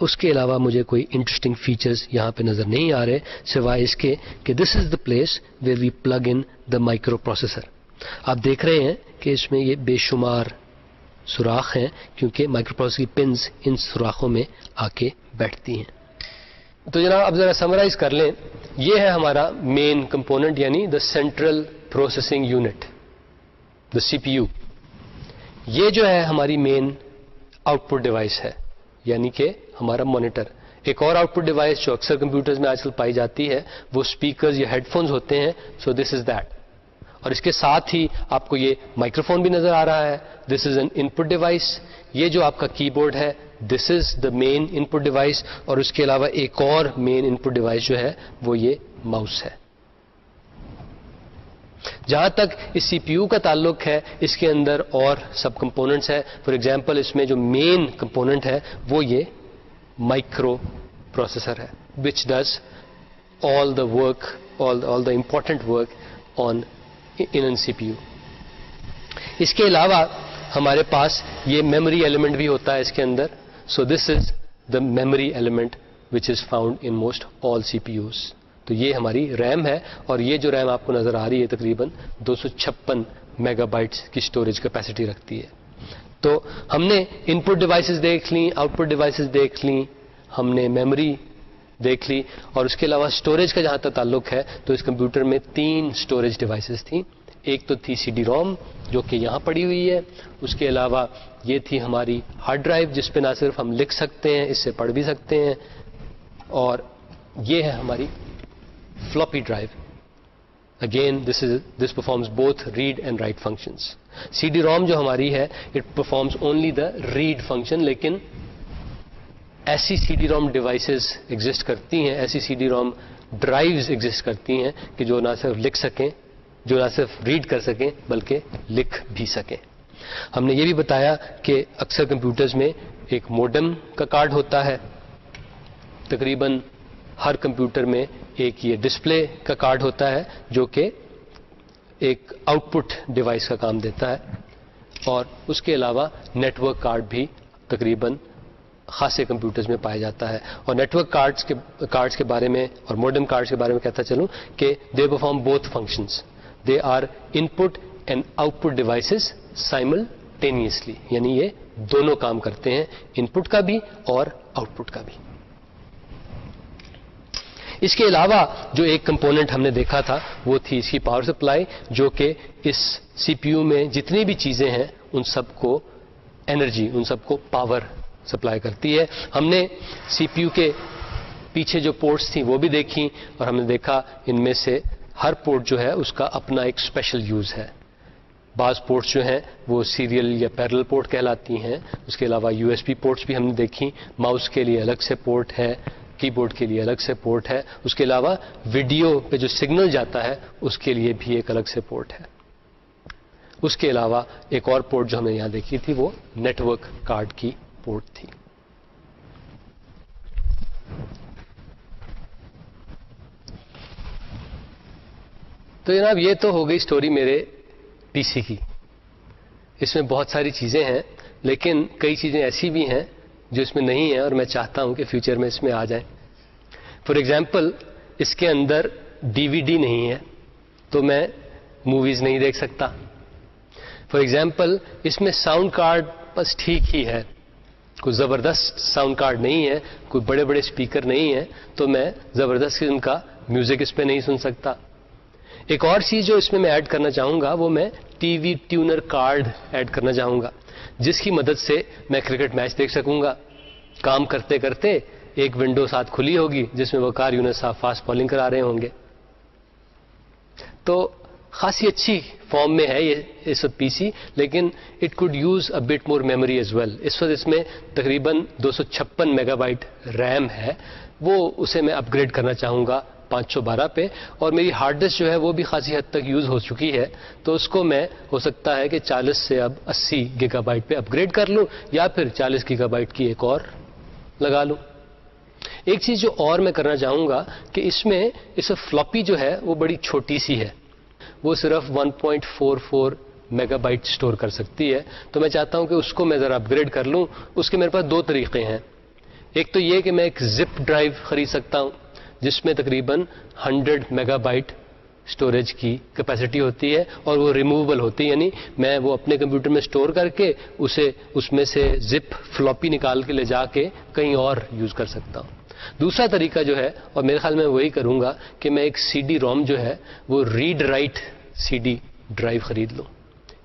اس کے علاوہ مجھے کوئی انٹرسٹنگ فیچرز یہاں پہ نظر نہیں آ رہے سوائے اس کے کہ this is the place where we plug in the microprocessor. آپ دیکھ رہے ہیں کہ اس میں یہ بے شمار سوراخ ہیں کیونکہ مائکرو پروسیسر کی پنز ان سوراخوں میں آ کے بیٹھتی ہیں. تو جناب اب ذرا سمرائز کر لیں. یہ ہے ہمارا مین کمپوننٹ یعنی the central processing unit, the C P U. یہ جو ہے ہماری مین آؤٹ پٹ ڈیوائس ہے یعنی کہ ہمارا مانیٹر. ایک اور آؤٹ پٹ ڈیوائس جو اکثر کمپیوٹرز میں آج کل پائی جاتی ہے وہ اسپیکرز یا ہیڈ فونز ہوتے ہیں. سو دس از دیٹ. اور اس کے ساتھ ہی آپ کو یہ مائکرو فون بھی نظر آ رہا ہے. This is an input device. یہ جو آپ کا کی بورڈ ہے this is the main in put device, اور اس کے علاوہ ایک اور مین ان پٹ ڈیوائس جو ہے وہ یہ ماؤس ہے. جہاں تک اس سی پی یو کا تعلق ہے اس کے اندر اور سب کمپوننٹس ہیں. فار ایگزامپل اس میں جو مین کمپوننٹ ہے وہ یہ مائکرو پروسیسر ہے which does all the work all the important work on an C P U. اس کے علاوہ ہمارے پاس یہ میموری ایلیمنٹ بھی ہوتا ہے اس کے اندر. So this is the memory element which is found in most all C P Us. تو یہ ہماری ریم ہے, اور یہ جو ریم آپ کو نظر آ رہی ہے تقریباً 256 میگا بائٹس کی اسٹوریج کیپیسٹی رکھتی ہے. تو ہم نے ان پٹ ڈیوائسز دیکھ لیں, آؤٹ پٹ ڈیوائسز دیکھ لیں, ہم نے میموری دیکھ لی, اور اس کے علاوہ اسٹوریج کا جہاں تک تعلق ہے تو اس کمپیوٹر میں 3 اسٹوریج ڈیوائسز تھیں. ایک تو تھی سی ڈی روم جو کہ یہاں پڑی ہوئی ہے. اس کے علاوہ یہ تھی ہماری ہارڈ ڈرائیو جس پہ نہ صرف ہم لکھ سکتے ہیں اس سے پڑھ بھی سکتے ہیں, اور یہ ہے ہماری floppy drive. Again this performs both read and write functions. C D ROM جو ہماری ہے it performs only the read function, لیکن ایسی C D ROM devices exist کرتی ہیں, ایسی C D ROM drives exist کرتی ہیں کہ جو نہ صرف لکھ سکیں, جو نہ صرف ریڈ کر سکیں بلکہ لکھ بھی سکیں. ہم نے یہ بھی بتایا کہ اکثر کمپیوٹرز میں ایک موڈم کا کارڈ ہوتا ہے. تقریباً ہر کمپیوٹر میں ایک یہ ڈسپلے کا کارڈ ہوتا ہے جو کہ ایک آؤٹ پٹ ڈیوائس کا کام دیتا ہے, اور اس کے علاوہ نیٹ ورک کارڈ بھی تقریباً خاصے کمپیوٹرز میں پایا جاتا ہے. اور نیٹ ورک کارڈز کے بارے میں اور موڈم کارڈز کے بارے میں کہتا چلوں کہ they perform both functions. They are input and output devices simultaneously, یعنی یہ دونوں کام کرتے ہیں, ان پٹ کا بھی اور آؤٹ پٹ کا بھی. اس کے علاوہ جو ایک کمپوننٹ ہم نے دیکھا تھا وہ تھی اس کی پاور سپلائی, جو کہ اس سی پی یو میں جتنی بھی چیزیں ہیں ان سب کو انرجی, ان سب کو پاور سپلائی کرتی ہے. ہم نے سی پی یو کے پیچھے جو پورٹس تھیں وہ بھی دیکھی, اور ہم نے دیکھا ان میں سے ہر پورٹ جو ہے اس کا اپنا ایک اسپیشل یوز ہے. بعض پورٹس جو ہیں وہ سیریل یا پیرل پورٹ کہلاتی ہیں. اس کے علاوہ یو ایس بی پورٹس بھی ہم نے دیکھی. ماؤس کے لیے الگ سے پورٹ ہے, کی بورڈ کے لیے الگ سے پورٹ ہے. اس کے علاوہ ویڈیو پہ جو سگنل جاتا ہے اس کے لیے بھی ایک الگ سے پورٹ ہے. اس کے علاوہ ایک اور پورٹ جو ہم نے یہاں دیکھی تھی وہ نیٹ ورک کارڈ کی پورٹ تھی. تو جناب یہ تو ہو گئی سٹوری میرے پی سی کی. اس میں بہت ساری چیزیں ہیں، لیکن کئی چیزیں ایسی بھی ہیں جو اس میں نہیں ہیں اور میں چاہتا ہوں کہ فیوچر میں اس میں آ جائیں. فار ایگزامپل اس کے اندر DVD نہیں ہے تو میں موویز نہیں دیکھ سکتا. فار ایگزامپل اس میں ساؤنڈ کارڈ بس ٹھیک ہی ہے، کوئی زبردست ساؤنڈ کارڈ نہیں ہے، کوئی بڑے بڑے اسپیکر نہیں ہے، تو میں زبردست قسم کا میوزک اس پہ نہیں سن سکتا. ایک اور چیز جو اس میں ایڈ کرنا چاہوں گا وہ میں ٹی وی ٹیونر کارڈ ایڈ کرنا چاہوں گا، جس کی مدد سے میں کرکٹ میچ دیکھ سکوں گا. کام کرتے کرتے ایک ونڈو ساتھ کھلی ہوگی جس میں وقار یونس صاحب فاسٹ بالنگ کرا رہے ہوں گے. تو خاصی اچھی فارم میں ہے یہ اس وقت PC، لیکن it could use a bit more memory as well. اس وقت اس میں تقریباً 256 میگا بائٹ ریم ہے، وہ اسے میں اپ گریڈ کرنا چاہوں گا 512 پہ. اور میری ہارڈ ڈسک جو ہے وہ بھی خاصی حد تک یوز ہو چکی ہے، تو اس کو میں ہو سکتا ہے کہ 40 سے اب 80 گیگا بائٹ پہ اپ گریڈ کر لوں، یا پھر 40 گیگا بائٹ کی ایک اور لگا لوں. ایک چیز جو اور میں کرنا چاہوں گا کہ اس میں فلاپی جو ہے وہ بڑی چھوٹی سی ہے، وہ صرف 1.44 میگا بائٹ اسٹور کر سکتی ہے. تو میں چاہتا ہوں کہ اس کو میں ذرا اپ گریڈ کر لوں. اس کے میرے پاس دو طریقے ہیں. ایک تو یہ کہ میں ایک زپ ڈرائیو خرید سکتا ہوں جس میں تقریباً 100 میگا بائٹ اسٹوریج کی کیپیسٹی ہوتی ہے اور وہ ریموویبل ہوتی ہے، یعنی میں وہ اپنے کمپیوٹر میں اسٹور کر کے اسے اس میں سے زپ فلاپی نکال کے لے جا کے کہیں اور یوز کر سکتا ہوں. دوسرا طریقہ جو ہے، اور میرے خیال میں وہی کروں گا، کہ میں ایک CD-ROM جو ہے وہ ریڈ رائٹ CD ڈرائیو خرید لوں.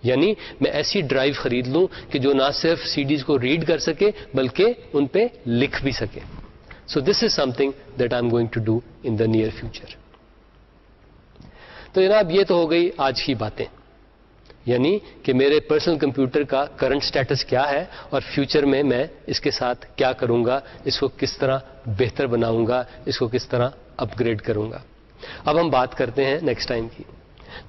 یعنی میں ایسی ڈرائیو خرید لوں کہ جو نہ صرف CDs کو ریڈ کر سکے بلکہ ان پہ لکھ بھی سکے. So this is something that I am going to do in the near future. تو جناب یہ تو ہو گئی آج کی باتیں، یعنی کہ میرے پرسنل کمپیوٹر کا کرنٹ سٹیٹس کیا ہے اور فیوچر میں اس کے ساتھ کیا کروں گا، اس کو کس طرح بہتر بناؤں گا، اس کو کس طرح اپ گریڈ کروں گا. اب ہم بات کرتے ہیں نیکسٹ ٹائم کی.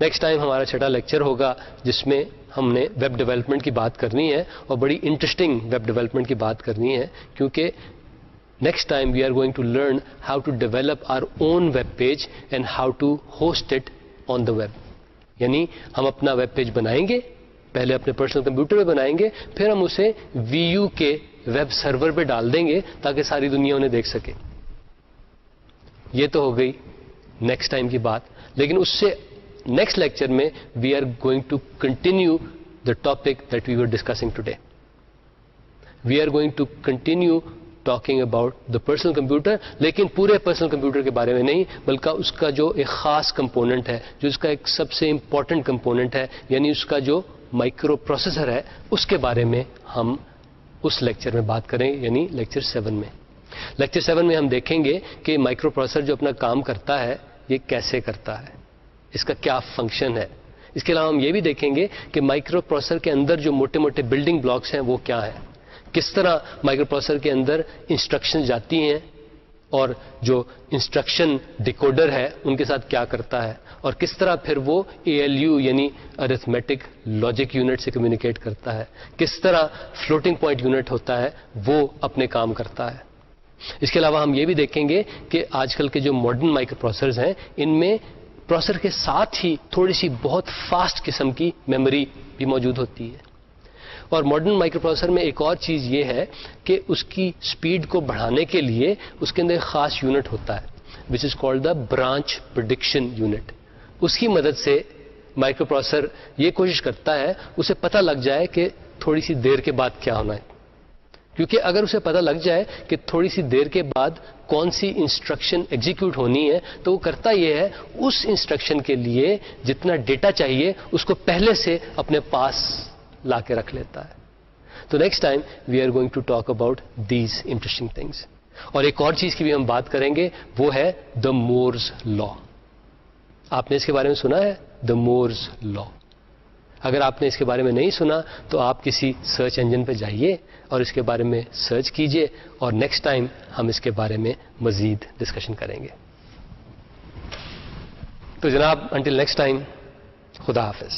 نیکسٹ ٹائم ہمارا چھٹا لیکچر ہوگا جس میں ہم نے ویب ڈیولپمنٹ کی بات کرنی ہے، اور بڑی انٹرسٹنگ ویب ڈیولپمنٹ کی بات کرنی ہے، کیونکہ next time we are going to learn how to develop our own web page and how to host it on the web. یعنی ہم اپنا ویب پیج بنائیں گے، پہلے اپنے پرسنل کمپیوٹر پہ بنائیں گے، پھر ہم اسے VU کے ویب سرور پہ ڈال دیں گے تاکہ ساری دنیا انہیں دیکھ سکے. یہ تو ہو گئی نیکسٹ ٹائم کی بات، لیکن اس سے نیکسٹ لیکچر میں we are going to continue the topic that we were discussing today. We are going to continue talking about the personal computer, لیکن پورے پرسنل کمپیوٹر کے بارے میں نہیں، بلکہ اس کا جو ایک خاص کمپوننٹ ہے، جو اس کا ایک سب سے امپورٹنٹ کمپوننٹ ہے، یعنی اس کا جو مائکرو پروسیسر ہے، اس کے بارے میں ہم اس لیکچر میں بات کریں، یعنی لیکچر 7 میں. لیکچر 7 میں ہم دیکھیں گے کہ مائکرو پروسیسر جو اپنا کام کرتا ہے یہ کیسے کرتا ہے، اس کا کیا فنکشن ہے. اس کے علاوہ ہم یہ بھی دیکھیں گے کہ مائکرو پروسیسر کے اندر جو موٹے موٹے بلڈنگ بلاکس ہیں وہ کیا ہیں، کس طرح مائکرو پروسیسر کے اندر انسٹرکشن جاتی ہیں اور جو انسٹرکشن ڈیکوڈر ہے ان کے ساتھ کیا کرتا ہے، اور کس طرح پھر وہ ALU یعنی ارتھمیٹک لاجک یونٹ سے کمیونیکیٹ کرتا ہے، کس طرح فلوٹنگ پوائنٹ یونٹ ہوتا ہے وہ اپنے کام کرتا ہے. اس کے علاوہ ہم یہ بھی دیکھیں گے کہ آج کل کے جو ماڈرن مائکرو پروسیسرز ہیں ان میں پروسیسر کے ساتھ ہی تھوڑی سی بہت فاسٹ قسم کی میموری بھی موجود ہوتی ہے. اور ماڈرن مائکرو پروسیسر میں ایک اور چیز یہ ہے کہ اس کی سپیڈ کو بڑھانے کے لیے اس کے اندر ایک خاص یونٹ ہوتا ہے which is called the branch prediction unit. اس کی مدد سے مائکرو پروسیسر یہ کوشش کرتا ہے اسے پتہ لگ جائے کہ تھوڑی سی دیر کے بعد کیا ہونا ہے، کیونکہ اگر اسے پتہ لگ جائے کہ تھوڑی سی دیر کے بعد کون سی انسٹرکشن ایگزیکیوٹ ہونی ہے تو وہ کرتا یہ ہے اس انسٹرکشن کے لیے جتنا ڈیٹا چاہیے اس کو پہلے سے اپنے پاس لا کے رکھ لیتا ہے. تو next time we are going to talk about these interesting things. اور ایک اور چیز کی بھی ہم بات کریں گے، وہ ہے دا مورز لا. آپ نے اس کے بارے میں سنا ہے دا مورز لا؟ اگر آپ نے اس کے بارے میں نہیں سنا تو آپ کسی سرچ انجن پہ جائیے اور اس کے بارے میں سرچ کیجئے، اور نیکسٹ ٹائم ہم اس کے بارے میں مزید ڈسکشن کریں گے. تو جناب انٹل نیکسٹ ٹائم، خدا حافظ.